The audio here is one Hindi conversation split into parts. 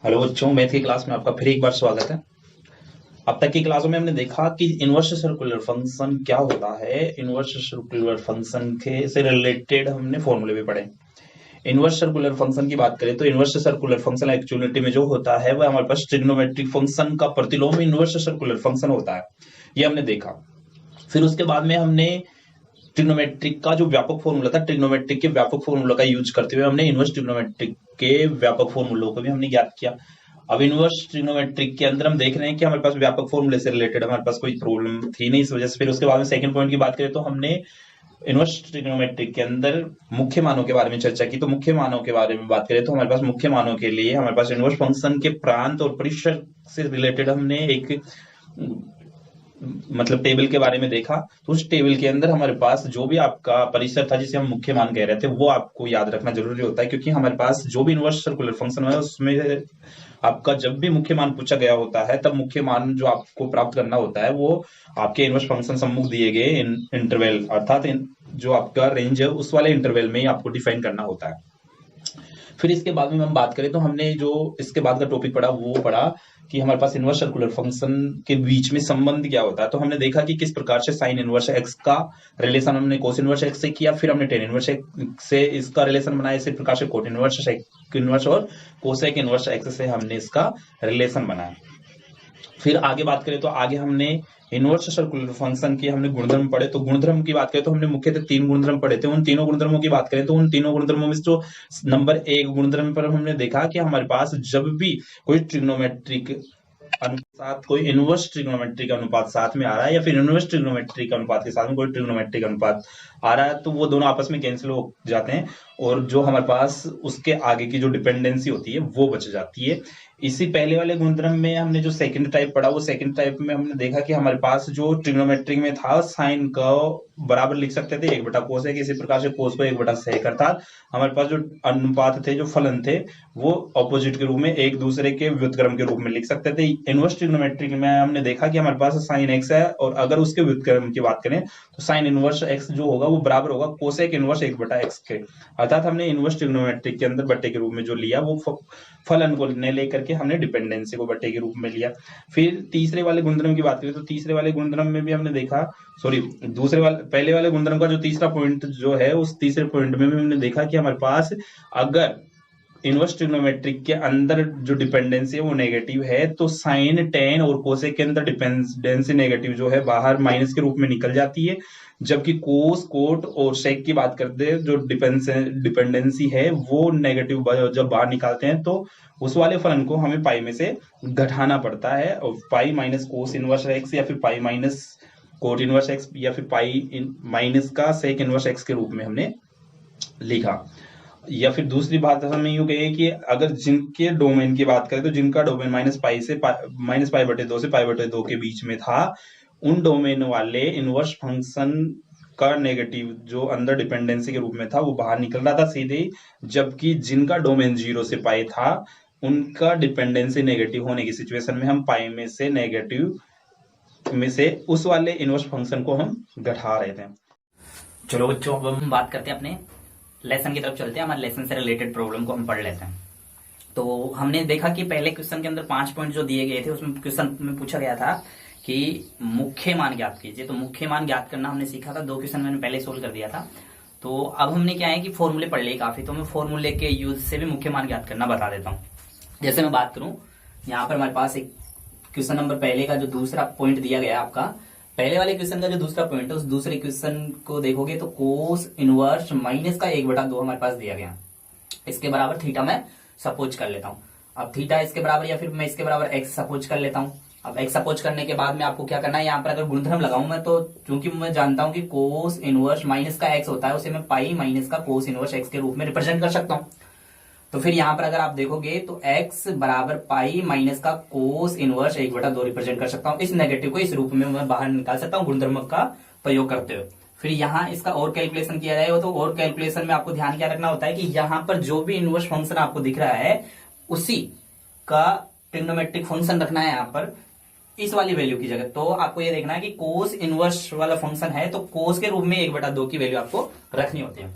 हेलो बच्चों, मैथ की क्लास में आपका फिर एक बार स्वागत है। अब तक की क्लासों में हमने देखा कि इनवर्स सर्कुलर फंक्शन क्या होता है। इनवर्स सर्कुलर फंक्शन के से रिलेटेड हमने फॉर्मूले भी पढ़े। इनवर्स सर्कुलर फंक्शन की बात करें तो इनवर्स सर्कुलर फंक्शन एक्चुअलिटी में जो होता है वह हमारे पास ट्रिग्नोमेट्रिक फंक्शन का प्रतिलोम इनवर्स सर्कुलर फंक्शन होता है। ये हमने देखा। फिर उसके बाद में हमने ट्रिग्नोमेट्रिक का जो व्यापक फॉर्मूला था, ट्रिग्नोमेट्रिक के व्यापक फॉर्मूला का यूज करते हुए हमने इनवर्स ट्रिग्नोमेट्रिक के व्यापक फॉर्मूलों को भी हमने ज्ञात किया। अब इनवर्स ट्रिग्नोमेट्रिक के अंदर हम देख रहे हैं कि हमारे पास व्यापक फॉर्मूले से रिलेटेड हमारे पास कोई प्रॉब्लम थी नहीं, इस वजह से फिर उसके बाद में सेकंड पॉइंट की बात करें तो हमने इनवर्स ट्रिग्नोमेट्रिक के अंदर मुख्य मानों के बारे में चर्चा की। तो मुख्य मानों के बारे में बात करें तो हमारे पास मुख्य मानों के लिए हमारे पास इनवर्स फंक्शन के प्रांत और परिसर से रिलेटेड हमने एक मतलब टेबल के बारे में देखा। तो उस टेबल के अंदर हमारे पास जो भी आपका परिसर था जिसे हम मुख्य मान कह रहे थे वो आपको याद रखना जरूरी होता है, क्योंकि हमारे पास जो भी इनवर्स सर्कुलर फंक्शन है उसमें आपका जब भी मुख्य मान पूछा गया होता है तब मुख्य मान जो आपको प्राप्त करना होता है वो आपके इनवर्स फंक्शन सम्मुख दिए गए इंटरवल अर्थात जो आपका रेंज है उस वाले इंटरवल में ही आपको डिफाइन करना होता है। फिर इसके बाद में हम बात करें तो हमने जो इसके बाद का टॉपिक पढ़ा वो पढ़ा कि हमारे पास इनवर्स सर्कुलर फंक्शन के बीच में संबंध क्या होता है। तो हमने देखा कि किस प्रकार से साइन इनवर्स एक्स का रिलेशन हमने कोस इनवर्स एक्स से किया, फिर हमने टेन इनवर्स एक्स से इसका रिलेशन बनाया, इसी प्रकार से कोट इनवर्स इनवर्स और कोसेक इनवर्स एक्स से हमने इसका रिलेशन बनाया। फिर आगे बात करें तो आगे हमने इनवर्स सर्कुलर फंक्शन की हमने गुणधर्म पढ़े। तो गुणधर्म की बात करें तो हमने मुख्यतः तीन गुणधर्म पढ़े थे। उन तीनों गुणधर्मों की बात करें तो उन तीनों गुणधर्मों में जो नंबर एक गुणधर्म पर हमने देखा कि हमारे पास जब भी कोई ट्रिग्नोमेट्रिक अनुपात कोई इनवर्स ट्रिग्नोमेट्रिक अनुपात साथ में आ रहा है या फिर इनवर्स ट्रिग्नोमेट्रिक अनुपात के साथ में कोई ट्रिग्नोमेट्रिक अनुपात आ रहा है तो वो दोनों आपस में कैंसिल हो जाते हैं और जो हमारे पास उसके आगे की जो डिपेंडेंसी होती है वो बच जाती है। इसी पहले वाले गुणधर्म में हमने जो सेकंड टाइप पढ़ा वो सेकंड टाइप में हमने देखा कि हमारे पास जो ट्रिग्नोमेट्रिक में था साइन का बराबर लिख सकते थे एक बटा कोस है, इसी प्रकार से कोस को एक बटा सेक अर्थात हमारे पास जो अनुपात थे जो फलन थे वो ऑपोजिट के रूप में एक दूसरे के व्युत्क्रम के रूप में लिख सकते थे। इनवर्स ट्रिग्नोमेट्रिक में हमने देखा कि हमारे पास साइन एक्स है और अगर उसके व्युत्क्रम की बात करें तो साइन इनवर्स एक्स जो होगा वो बराबर होगा कोसेक इनवर्स एक बटा एक्स के, अर्थात हमने इनवर्स ट्रिग्नोमेट्रिक के अंदर बट्टे के रूप में जो लिया वो फलन को लेकर के हमने डिपेंडेंसी को बट्टे के रूप में लिया। फिर तीसरे वाले गुणधर्म की बात करें तो तीसरे वाले गुणधर्म में भी हमने देखा दूसरे वाले पहले वाले गुणधर्म का जो तीसरा पॉइंट जो है उस तीसरे पॉइंट में भी हमने देखा कि हमारे पास अगर इनवर्स ट्रिग्नोमेट्रिक के अंदर जो डिपेंडेंसी है वो नेगेटिव है तो साइन टेन और कोसेक के अंदर डिपेंडेंसी नेगेटिव जो है बाहर माइनस के रूप में निकल जाती है, जबकि कोस कोट और सेक की बात करते हैं जो डिपेंडेंसी है वो नेगेटिव जब बाहर निकालते हैं तो उस वाले फलन को हमें पाई में से घटाना पड़ता है और pi minus cos inverse x या फिर pi minus cot inverse x या फिर पाई माइनस का सेक इनवर्स एक्स के रूप में हमने लिखा। या फिर दूसरी बात हमें यूं कहिए कि अगर जिनके डोमेन की बात करें तो जिनका डोमेन माइनस पाई बटे दो से पाई बटे दो के बीच में था उन डोमेन वाले इनवर्स फंक्शन का नेगेटिव जो अंदर डिपेंडेंसी के रूप में था वो बाहर निकल रहा था सीधे, जबकि जिनका डोमेन 0 से पाई था उनका डिपेंडेंसी नेगेटिव होने की सिचुएशन में हम पाई में से नेगेटिव में से उस वाले इनवर्स फंक्शन को हम घटा रहे थे। चलो बच्चों, अब हम बात करते हैं अपने लेसन की तरफ चलते हैं। हमारे लेसन से रिलेटेड प्रॉब्लम को हम पढ़ लेते हैं। तो हमने देखा कि पहले क्वेश्चन के अंदर 5 पॉइंट जो दिए गए थे उसमें क्वेश्चन में पूछा गया था कि मुख्य मान ज्ञात कीजिए। तो मुख्य मान ज्ञात करना हमने सीखा था, 2 क्वेश्चन मैंने पहले सोल्व कर दिया था। तो अब हमने क्या है कि फॉर्मूले पढ़ लिए काफी, तो मैं फॉर्मूले के यूज से भी मुख्य मान ज्ञात करना बता देता हूँ। जैसे मैं बात करूं, यहाँ पर हमारे पास एक क्वेश्चन नंबर पहले का जो दूसरा पॉइंट दिया गया आपका, पहले वाले क्वेश्चन का जो दूसरा पॉइंट है उस दूसरे क्वेश्चन को देखोगे तो कोस इनवर्स माइनस का 1/2 हमारे पास दिया गया। इसके बराबर थीटा मैं सपोज कर लेता हूँ। अब थीटा इसके बराबर या फिर मैं इसके बराबर एक्स सपोज कर लेता हूँ। अब एक्स सपोज करने के बाद में आपको क्या करना है, यहाँ पर अगर गुणधर्म लगाऊं मैं तो क्योंकि मैं जानता हूं कि कोस इनवर्स माइनस का एक्स होता है उसे मैं पाई माइनस का कोस इनवर्स एक्स के रूप में रिप्रेजेंट कर सकता हूं। तो फिर यहाँ पर अगर आप देखोगे तो x बराबर पाई माइनस का कोस इनवर्स 1/2 रिप्रेजेंट कर सकता हूँ। इस नेगेटिव को इस रूप में मैं बाहर निकाल सकता हूँ गुणधर्म का प्रयोग करते हुए। फिर यहाँ इसका और कैलकुलेशन किया जाएगा तो और कैलकुलेशन में आपको ध्यान क्या रखना होता है कि यहाँ पर जो भी इनवर्स फंक्शन आपको दिख रहा है उसी का ट्रिग्नोमेट्रिक फंक्शन रखना है यहाँ पर इस वाली वैल्यू की जगह। तो आपको ये देखना है कि कोस इनवर्स वाला फंक्शन है तो कोस के रूप में 1/2 की वैल्यू आपको रखनी होती है।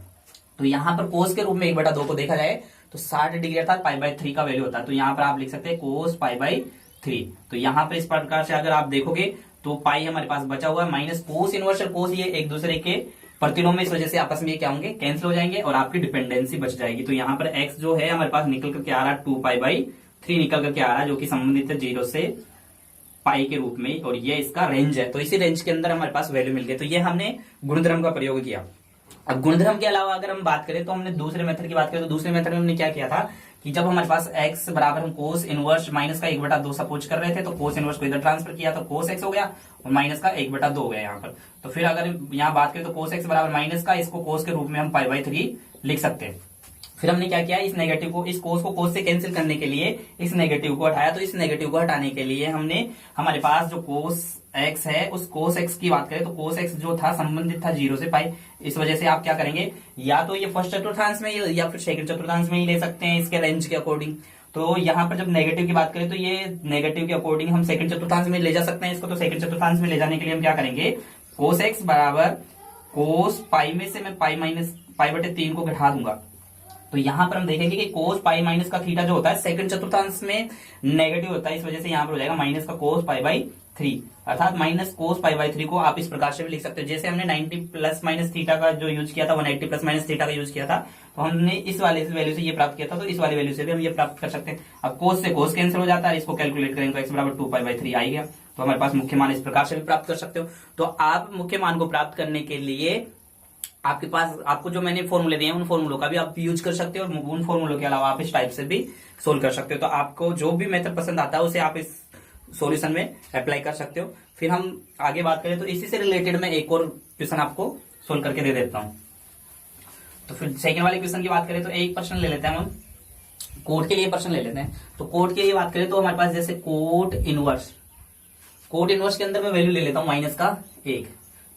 तो यहाँ पर कोस के रूप में 1/2 को देखा जाए तो 60 डिग्री अर्थात π/3 का वैल्यू होता है। तो यहाँ पर आप लिख सकते हैं कोस π/3। तो यहाँ पर इस प्रकार से अगर आप देखोगे तो पाई हमारे पास बचा हुआ है, माइनस कोस इनवर्स और कोस ये एक दूसरे के प्रतिलोम में, इस वजह से आपस में ये क्या होंगे, कैंसिल हो जाएंगे और आपकी डिपेंडेंसी बच जाएगी। तो यहाँ पर x जो है हमारे पास निकल करके आ रहा है 2π/3 निकल करके आ रहा है, जो कि संबंधित है 0 से पाई के रूप में, और ये इसका रेंज है। तो इसी रेंज के अंदर हमारे पास वैल्यू मिल गई। तो ये हमने गुणधर्म का प्रयोग किया। अब गुणधर्म के अलावा अगर हम बात करें तो हमने दूसरे मेथड की बात करें तो दूसरे मेथड में हमने क्या किया था कि जब हमारे पास x बराबर हम कोस इनवर्स माइनस का 1/2 सपोज कर रहे थे, तो कोस इनवर्स को इधर ट्रांसफर किया तो कोस x हो गया और माइनस का 1/2 हो गया यहाँ पर। तो फिर अगर यहाँ बात करें तो कोस x बराबर माइनस का, इसको कोस के रूप में हम π/3 लिख सकते हैं। फिर हमने क्या किया, इस नेगेटिव को, इस कोस को कोस से कैंसिल करने के लिए इस नेगेटिव को हटाया। तो इस नेगेटिव को हटाने के लिए हमने हमारे पास जो कोस x है उस कोस x की बात करें तो कोस x जो था संबंधित था 0 से पाई। इस वजह से आप क्या करेंगे, या तो ये फर्स्ट चतुर्थांश में या फिर सेकंड चतुर्थांश में ही ले सकते हैं इसके रेंज के अकॉर्डिंग। तो यहाँ पर जब नेगेटिव की बात करें तो ये नेगेटिव के अकॉर्डिंग हम सेकंड चतुर्थांश में ले जा सकते हैं इसको। तो सेकंड चतुर्थांश में ले जाने के लिए हम क्या करेंगे, कोस x बराबर कोस पाई में से मैं π/3 को घटा दूंगा। तो यहां पर हम देखेंगे कि कोस पाई माइनस का थीटा जो होता है सेकंड चतुर्थांश में नेगेटिव होता है, इस वजह से यहां पर हो जाएगा माइनस का कोस π/3 अर्थात माइनस कोस π/3 को आप इस प्रकार से भी लिख सकते हो। जैसे हमने 90 प्लस माइनस थीटा का जो यूज किया था, 180 प्लस माइनस थीटा का यूज किया था, तो हमने इस वाले वैल्यू से ये प्राप्त किया था, तो इस वाले वैल्यू से भी हम ये प्राप्त कर सकते हैं। अब कोस से कोस कैंसिल हो जाता है, इसको कैलकुलेट करेंगे तो x बराबर 2π/3 आ गया। तो हमारे पास मुख्य मान इस प्रकार से भी प्राप्त कर सकते हो। तो आप मुख्य मान को प्राप्त करने के लिए आपके पास आपको जो मैंने फॉर्मूले दिए हैं उन फॉर्मूलों का भी आप यूज कर सकते हो, और उन फॉर्मूलों के अलावा आप इस टाइप से भी सोल्व कर सकते हो। तो आपको जो भी मेथड पसंद आता है उसे आप इस सॉल्यूशन में अप्लाई कर सकते हो। फिर हम आगे बात करें तो इसी से रिलेटेड मैं एक और क्वेश्चन आपको सोल्व करके दे देता हूं। तो फिर सेकंड वाले क्वेश्चन की बात करें तो एक प्रश्न ले लेते हैं हम, कोट के लिए प्रश्न ले लेते हैं। तो कोट के लिए बात करें तो हमारे पास जैसे कोट इनवर्स के अंदर मैं वैल्यू ले लेता हूं माइनस का 1।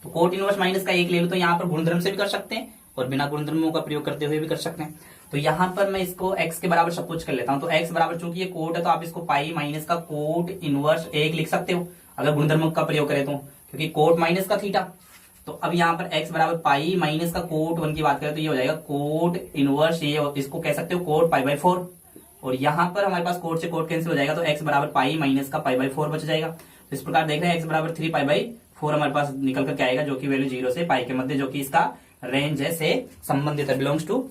तो कोट इनवर्स माइनस का 1 ले लो तो यहाँ पर गुणधर्म से भी कर सकते हैं और बिना गुणधर्मों का प्रयोग करते हुए भी कर सकते हैं। तो यहाँ पर मैं इसको x के बराबर सपोज कर लेता हूं। तो x बराबर चूंकि ये कोट है तो आप इसको पाई माइनस का कोट इनवर्स 1 लिख सकते हो अगर गुणधर्म का प्रयोग करें तो, क्योंकि कोट माइनस का थीटा। तो अब यहाँ पर x बराबर पाई माइनस का कोट 1 की बात करें तो ये हो जाएगा कोट इनवर्स, ये इसको कह सकते हो कोट π/4। और यहाँ पर हमारे पास कोट से कोट कैंसिल हो जाएगा तो x बराबर पाई माइनस का π/4 बच जाएगा। तो इस प्रकार देख रहे हैं x बराबर 3π/4 हमारे पास निकल करके आएगा, जो कि वैल्यू 0 से पाई के मध्य, जो कि इसका रेंज है से संबंधित है, बिलोंग्स टू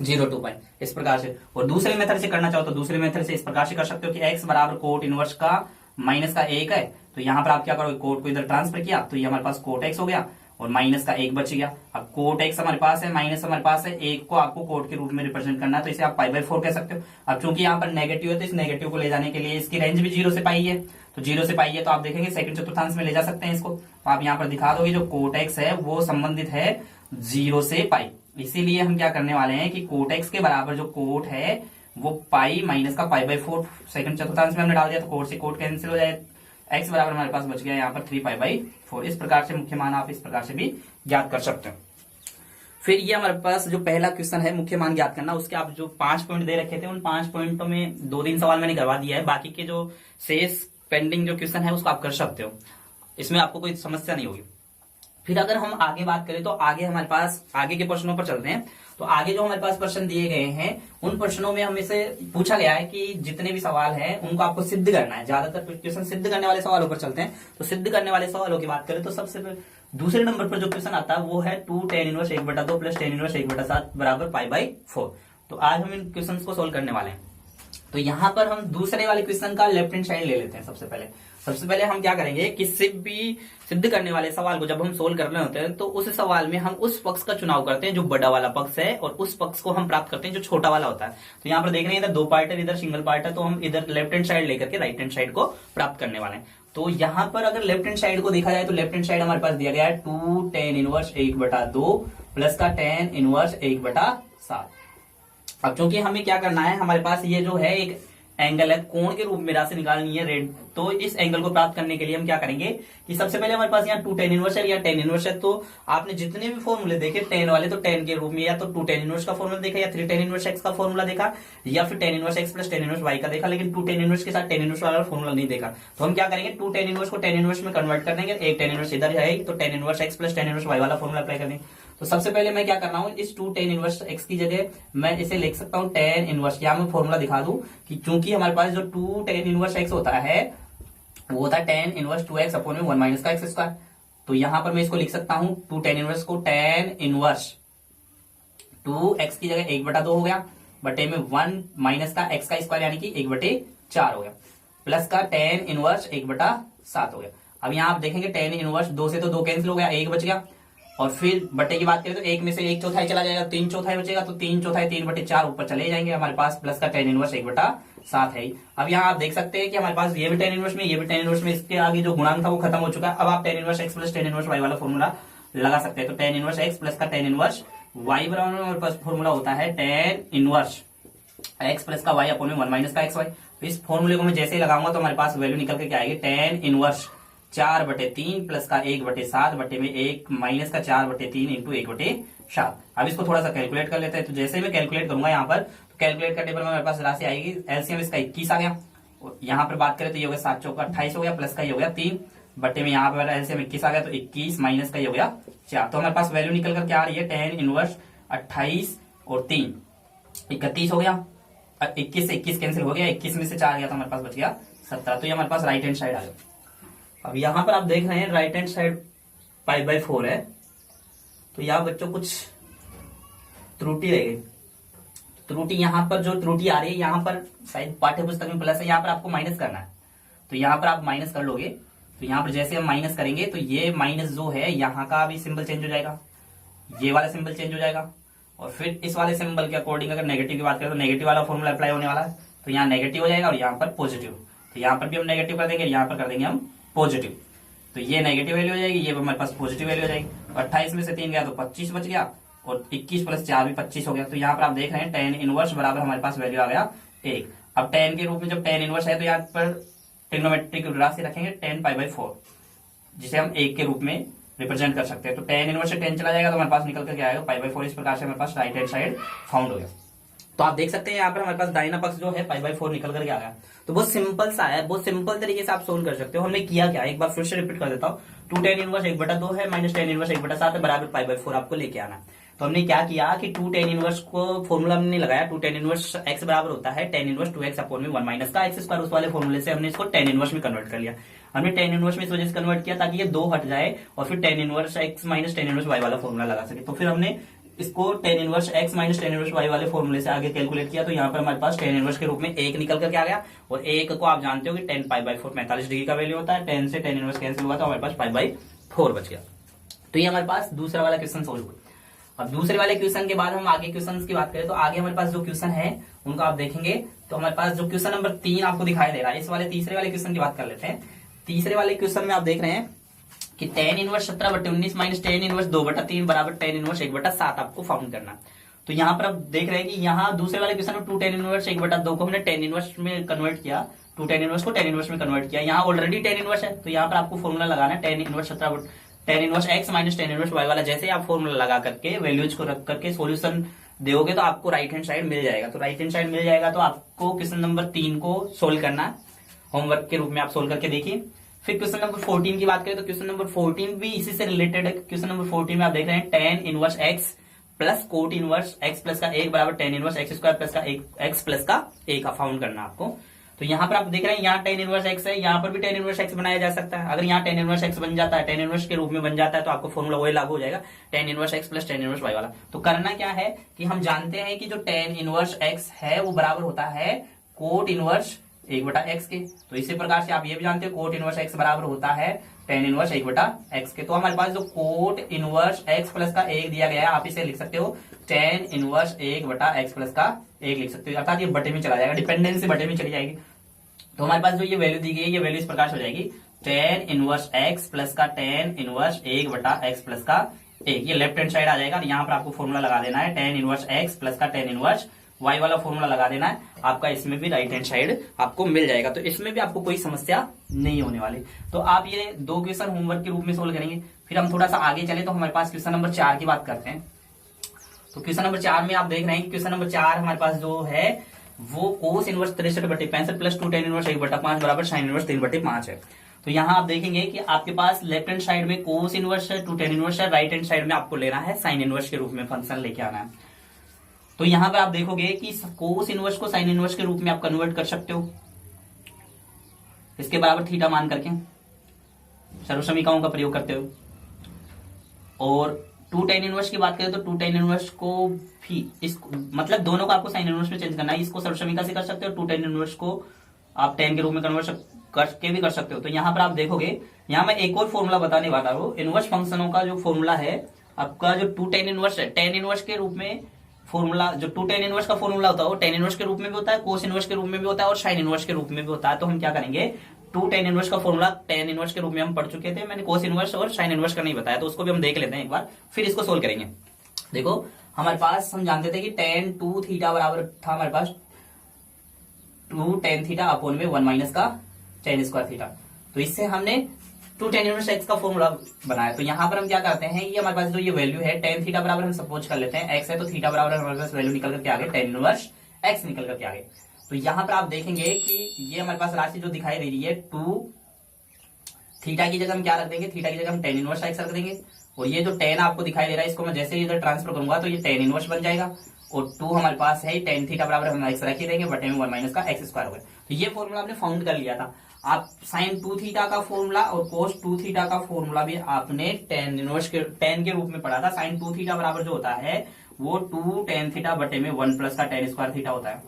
0 to पाई, इस प्रकार से। और दूसरे मेथड से करना चाहो तो दूसरे मेथड से इस प्रकार से कर सकते हो कि x बराबर कोट इनवर्स का माइनस का 1 है। तो यहाँ पर आप क्या करोगे, कोट को इधर ट्रांसफर किया तो ये हमारे पास कोट x हो गया और माइनस का 1 बच गया। अब कोट x हमारे पास है, माइनस हमारे पास है, 1 को आपको कोट के रूप में रिप्रेजेंट करना है, तो इसे आप π/4 कह सकते हो। अब चूंकि यहाँ पर नेगेटिव है तो इस नेगेटिव को ले जाने के लिए इसकी रेंज भी 0 से पाई है, तो 0 से पाई है तो आप देखेंगे सेकंड चतुर्थांश में ले जा सकते हैं इसको। तो आप यहाँ पर दिखा दोगे जो कोट x है वो संबंधित है 0 से पाई, इसीलिए हम क्या करने वाले हैं कि कोट x के बराबर जो कोट है वो पाई माइनस का π/4 सेकंड चतुर्थांश में हमने डाल दिया, तो कोट से कोट कैंसिल हो जाए, x बराबर हमारे पास बच गया यहाँ पर 3π/4। इस प्रकार से मुख्य मान आप इस प्रकार से भी ज्ञात कर सकते हो। फिर ये हमारे पास जो पहला क्वेश्चन है मुख्य मान ज्ञात करना, उसके आप जो 5 पॉइंट दे रखे थे उन 5 पॉइंटों में 2-3 सवाल मैंने करवा दिया है, बाकी के जो शेष पेंडिंग जो क्वेश्चन है उसको आप कर सकते हो, इसमें आपको कोई समस्या नहीं होगी। फिर अगर हम आगे बात करें तो आगे हमारे पास आगे के प्रश्नों पर चलते हैं। तो आगे जो हमारे पास प्रश्न दिए गए हैं उन प्रश्नों में हमें से पूछा गया है कि जितने भी सवाल हैं उनको आपको सिद्ध करना है। ज्यादातर क्वेश्चन सिद्ध करने वाले सवालों पर चलते हैं। तो सिद्ध करने वाले सवालों की बात करें तो सबसे दूसरे नंबर पर जो क्वेश्चन आता है वो है 2 tan inverse 1/2 plus tan inverse 1/7 बराबर π/4। तो आज हम इन क्वेश्चन को सोल्व करने वाले हैं। तो यहाँ पर हम दूसरे वाले क्वेश्चन का लेफ्ट हैंड साइड ले लेते हैं। सबसे पहले हम क्या करेंगे, किसी भी सिद्ध करने वाले सवाल को जब हम सोल्व कर रहे होते हैं तो उस सवाल में हम उस पक्ष का चुनाव करते हैं जो बड़ा वाला पक्ष है, और उस पक्ष को हम प्राप्त करते हैं जो छोटा वाला होता है। तो यहाँ पर देख रहे हैं इधर 2 पार्ट है, इधर सिंगल पार्ट है, तो हम इधर लेफ्ट हैंड साइड लेकर के राइट हैंड साइड को प्राप्त करने वाले हैं। तो यहाँ पर अगर लेफ्ट हैंड साइड को देखा जाए तो लेफ्ट हैंड साइड हमारे पास दिया गया है 2 tan इनवर्स 1/2 प्लस का tan इनवर्स 1/7। अब चूंकि हमें क्या करना है, हमारे पास ये जो है एक एंगल है, कोण के रूप में राशि निकालनी है रेड। तो इस एंगल को प्राप्त करने के लिए हम क्या करेंगे कि सबसे पहले हमारे पास यहाँ 2 tan इनवर्स है या tan इनवर्स है। तो आपने जितने भी फॉर्मूले देखे tan वाले, तो tan के रूप में या तो 2 tan इनवर्स का फॉर्मूला देखा, या 3 tan इनवर्स x का फॉर्मूला देखा, या फिर tan inverse x plus tan inverse y का देखा, लेकिन 2 tan इनवर्स के साथ tan इनवर्स वाला फॉर्मूला नहीं देखा। तो हम क्या करेंगे, 2 tan इनवर्स को tan इनवर्स में कन्वर्ट कर देंगे, एक tan इनवर्स इधर है तो tan inverse x plus tan inverse y वाला फॉर्मूला अप्लाई कर देंगे। तो सबसे पहले मैं क्या कर रहा हूं, इस 2 tan इनवर्स x की जगह मैं इसे लिख सकता हूं tan इनवर्स, या मैं फॉर्मूला दिखा दूं कि चूंकि हमारे पास जो 2 tan इनवर्स x होता है वो होता है tan इनवर्स 2x अपॉन में 1 माइनस का एक्स स्क्वायर। तो यहां पर मैं इसको लिख सकता हूं 2 tan इनवर्स को tan इनवर्स 2x की जगह 1/2 हो गया, बटे में 1 माइनस का x का स्क्वायर यानी कि 1/4 हो गया, प्लस का tan इनवर्स 1/7 हो गया। अब यहाँ आप देखेंगे tan इनवर्स 2 से तो 2 कैंसिल हो गया, 1 बच गया, और फिर बटे की बात करें तो 1 में से 1/4 चला जाएगा, 3/4 बचेगा, तो 3/4 3/4 ऊपर चले जाएंगे हमारे पास, प्लस का tan इनवर्स 1/7 है। अब यहाँ आप देख सकते हैं कि हमारे पास ये भी tan इनवर्स में, ये भी tan इनवर्स में, इसके आगे जो गुणांक था वो खत्म हो चुका है। अब आप tan inverse x plus tan inverse y वाला फॉर्मूला लगा सकते हैं। तो tan इनवर्स x प्लस का tan इनवर्स y बराबर हमारे पास फॉर्मूला होता है tan इनवर्स x प्लस का y अपॉन में 1 माइनस का xy। तो इस फॉर्मूले को मैं जैसे ही लगाऊंगा तो हमारे पास वैल्यू निकल के क्या आएगी, tan इनवर्स 4/3 प्लस का 1/7 बटे में 1 माइनस का 4/3 इंटू 1/7। अब इसको थोड़ा सा कैलकुलेट कर लेते हैं। तो जैसे ही मैं कैलकुलेट करूंगा यहाँ पर, तो कैलकुलेट करने पर हमारे पास राशि आएगी, एलसीएम इसका 21 आ गया। यहाँ पर बात करें तो ये हो गया 7 चौका 28 हो गया, प्लस का ये हो गया 3 बटे में यहाँ पर एलसीएम 21 आ गया, तो 21 माइनस का ये हो गया 4। तो हमारे पास वैल्यू निकल कर क्या आ रही है, tan इनवर्स 28 और 3 31 हो गया, 21 से 21 कैंसिल हो गया, 21 में से 4 गया तो हमारे पास बच गया 17। तो ये हमारे पास राइट हैंड साइड आ गया। अब यहां पर आप देख रहे हैं राइट हैंड साइड π/4 है, तो यहाँ बच्चों कुछ त्रुटि रह गई। त्रुटि यहाँ पर जो त्रुटि आ रही है, यहाँ पर शायद पाठ्य पुस्तक में प्लस है, यहाँ पर आपको माइनस करना है। तो यहाँ पर आप माइनस कर लोगे, तो यहाँ पर जैसे हम माइनस करेंगे तो ये माइनस जो है यहाँ का भी सिंबल चेंज हो जाएगा, ये वाला सिंबल चेंज हो जाएगा, और फिर इस वाले सिंबल के अकॉर्डिंग अगर नेगेटिव की बात करें तो नेगेटिव वाला फॉर्मूला अप्लाई होने वाला है। तो यहाँ नेगेटिव हो जाएगा और यहाँ पर पॉजिटिव, तो यहाँ पर भी हम नेगेटिव कर देंगे, यहाँ पर कर देंगे हम पॉजिटिव। तो ये नेगेटिव वैल्यू हो जाएगी, ये हमारे पास पॉजिटिव वैल्यू हो जाएगी। 28 में से 3 गया तो 25 बच गया, और 21 प्लस 4 भी 25 हो गया। तो यहाँ पर आप देख रहे हैं tan इनवर्स बराबर हमारे पास वैल्यू आ गया 1। अब tan के रूप में जब tan इनवर्स है तो यहाँ पर ट्रिग्नोमेट्रिक राशि रखेंगे tan π/4, जिसे हम 1 के रूप में रिप्रेजेंट कर सकते हैं। तो tan इनवर्स से 10 चला जाएगा तो हमारे पास निकल कर क्या आएगा, π/4। इस प्रकार से हमारे पास राइट हैंड साइड फाउंड हो गया। तो आप देख सकते हैं यहाँ पर हमारे पास दाहिना पक्ष जो है π/4 निकल करके आ गया। तो बहुत सिंपल सा है, बहुत सिंपल तरीके से आप सोल्व कर सकते हो। हमने किया क्या, एक बार फिर से रिपीट कर देता हूँ। 2 tan इनवर्स 1/2 है माइनस tan इनवर्स 1/7 है बराबर π/4 आपको लेके आना। तो हमने क्या किया कि 2 tan इनवर्स को फॉर्मूला हमने लगाया, 2 tan इनवर्स x बराबर होता है tan इनवर्स 2x अपॉन में 1 माइनस का एक्स स्क्वायर। उस वाले फॉर्मूले से हमने इसको tan इनवर्स में कन्वर्ट कर लिया। हमने tan इनवर्स में इस वजह से कन्वर्ट किया ताकि ये 2 हट जाए और फिर tan inverse x minus tan inverse y वाला फॉर्मूला लगा सके। तो फिर हमने इसको tan inverse x minus tan inverse y वाले फॉर्मूले से आगे कैलकुलेट किया। तो यहाँ पर हमारे पास tan इनवर्स के रूप में 1 निकल करके आ गया, और 1 को आप जानते हो कि tan π/4 45 डिग्री का वैल्यू होता है। 10 से tan इनवर्स कैंसिल हुआ तो हमारे पास π/4 बच गया। तो ये हमारे पास दूसरा वाला क्वेश्चन सोल्व हुआ। अब दूसरे वाले क्वेश्चन के बाद हम आगे क्वेश्चन की बात करें तो आगे हमारे पास जो क्वेश्चन है उनको आप देखेंगे तो हमारे पास जो क्वेश्चन नंबर 3 आपको दिखाई दे रहा है, इस वाले तीसरे वाले क्वेश्चन की बात कर लेते हैं। तीसरे वाले क्वेश्चन में आप देख रहे हैं कि tan inverse 17/19 minus tan inverse 2/3 बराबर tan इनवर्स 1/7 आपको फाउंड करना। तो यहाँ पर आप देख रहे हैं कि यहाँ दूसरे वाले क्वेश्चन में 2 tan इनवर्स 1/2 को हमने tan इनवर्स में कन्वर्ट किया, 2 tan इनवर्स को tan इनवर्स में कन्वर्ट किया। यहाँ ऑलरेडी tan इनवर्स है, तो यहाँ पर आपको फॉर्मूला लगाना है tan inverse x minus tan inverse y वाला। जैसे आप फॉर्मूला लगा करके वैल्यूज को रख करके सॉल्यूशन दोगे तो आपको राइट हैंड साइड मिल जाएगा। तो राइट हैंड साइड मिल जाएगा तो आपको क्वेश्चन नंबर 3 को सोल्व करना है, होमवर्क के रूप में आप सोल्व करके देखिए। फिर क्वेश्चन नंबर 14 की बात करें तो क्वेश्चन नंबर 14 भी इसी से रिलेटेड है। क्वेश्चन नंबर 14 में आप देख रहे हैं tan inverse x plus cot inverse x plus का 1 बराबर tan inverse x square plus का 1 x प्लस का 1 का फाउंड करना आपको। तो यहाँ पर आप देख रहे हैं यहाँ tan इनवर्स x है, यहाँ पर भी tan इनवर्स x बनाया जा सकता है। अगर यहाँ tan इनवर्स x बन जाता है, tan इनवर्स के रूप में बन जाता है, तो आपको फॉर्मूला वही लागू हो जाएगा tan inverse x plus tan inverse y वाला। तो करना क्या है कि हम जानते हैं कि जो tan इनवर्स x है वो बराबर होता है कोट इनवर्स 1/x के। तो इसी प्रकार से आप ये भी जानते हो कोट इनवर्स x बराबर होता है tan इनवर्स 1/x के। तो हमारे पास जो कोट इनवर्स x प्लस का 1 दिया गया है, आप इसे लिख सकते हो tan इनवर्स 1/x प्लस का 1 लिख सकते हो, अर्थात ये बटे में चला जाएगा, डिपेंडेंसी बटे में चली जाएगी। तो हमारे पास जो ये वैल्यू दी गई है ये वैल्यू इस प्रकार से हो जाएगी tan इनवर्स x प्लस का tan इनवर्स 1/x प्लस का 1। ये लेफ्ट हैंड साइड आ जाएगा। यहाँ पर आपको फॉर्मूला लगा देना है tan इनवर्स x प्लस का tan इनवर्स y वाला फॉर्मूला लगा देना है आपका। इसमें भी राइट हैंड साइड आपको मिल जाएगा, तो इसमें भी आपको कोई समस्या नहीं होने वाली। तो आप ये 2 क्वेश्चन होमवर्क के रूप में सोल्व करेंगे। फिर हम थोड़ा सा आगे चले तो हमारे पास क्वेश्चन नंबर 4 की बात करते हैं। तो क्वेश्चन नंबर 4 में आप देख रहे हैं क्वेश्चन नंबर 4 हमारे पास जो है वो cos inverse 63/65 plus 2 tan inverse 1/5 बराबर sin इनवर्स 3/5 है। तो यहाँ आप देखेंगे कि आपके पास लेफ्ट हैंड साइड में कोस इनवर्स है, टू टेन इनवर्स है, राइट हैंड साइड में आपको लेना है साइन इनवर्स के रूप में फंक्शन लेके आना है। तो यहाँ पर आप देखोगे कि कोस इनवर्स को साइन इनवर्स के रूप में आप कन्वर्ट कर सकते हो इसके बराबर थीटा मान करके सर्वसमीकरणों का प्रयोग करते हो। और टू टेन इनवर्स की बात करें तो टू टेन इनवर्स को भी इस मतलब दोनों को आपको साइन इनवर्स में चेंज करना है। इसको सर्वसमीकरण से कर सकते हो, टू टेन इनवर्स को आप टेन के रूप में कन्वर्ट करके भी कर सकते हो। तो यहाँ पर आप देखोगे, यहाँ मैं एक और फॉर्मूला बताने वाला हूँ इनवर्स फंक्शनों का। जो फॉर्मूला है आपका जो टू टेन इनवर्स है, टेन इनवर्स के रूप में फॉर्मूला, जो टू टेन इनवर्स का फॉर्मूला होता है वो टेन इनवर्स के रूप में भी होता है, कोस इनवर्स के रूप में भी होता है और साइन इनवर्स के रूप में भी होता है। तो हम क्या करेंगे, टू टेन इनवर्स का फॉर्मूला टेन इनवर्स के रूप में हम पढ़ चुके थे, मैंने कोस इनवर्स और साइन इनवर्स का नहीं बताया, तो उसको भी हम देख लेते हैं एक बार, फिर इसको सोल्व करेंगे। देखो हमारे पास हम जानते थे कि टेन टू थीटा बराबर था हमारे पास टू टेन थीटा अपॉन में वन माइनस का टेन स्क्वायर थीटा। तो इससे हमने टू टेन इनवर्स एक्स का फॉर्मूला बनाया। तो यहाँ पर हम क्या करते हैं, ये हमारे पास जो ये वैल्यू है टेन थीटा बराबर हम सपोज कर लेते हैं एक्स है, तो थीटा बराबर हमारे पास वैल्यू निकल करके आ गए टेन इनवर्स एक्स निकल करके आ गए। तो यहाँ पर आप देखेंगे कि ये हमारे पास राशि जो दिखाई दे रही है टू थीटा की जगह हम क्या रख देंगे, थीटा की जगह हम टेन इनवर्स एक्स रख देंगे। और ये जो टेन आपको दिखाई दे रहा है इसको मैं जैसे इधर ट्रांसफर करूंगा तो ये टेन इनवर्स बन जाएगा। और टू हमारे पास है टेन थीटा बराबर हम एक्स रख ही देंगे, बटे में वन माइनस का एक्स स्क्वायर हो गया। तो ये फॉर्मूला आपने फाउंड कर लिया था। आप साइन टू थीटा का फॉर्मूला और कोस टू थीटा का फॉर्मूला भी आपने टेन इनवर्स के टेन के रूप में पढ़ा था। साइन टू थीटा बराबर जो होता है वो टू टेन थीटा बटे में वन प्लस का टेन स्क्वायर थीटा होता है।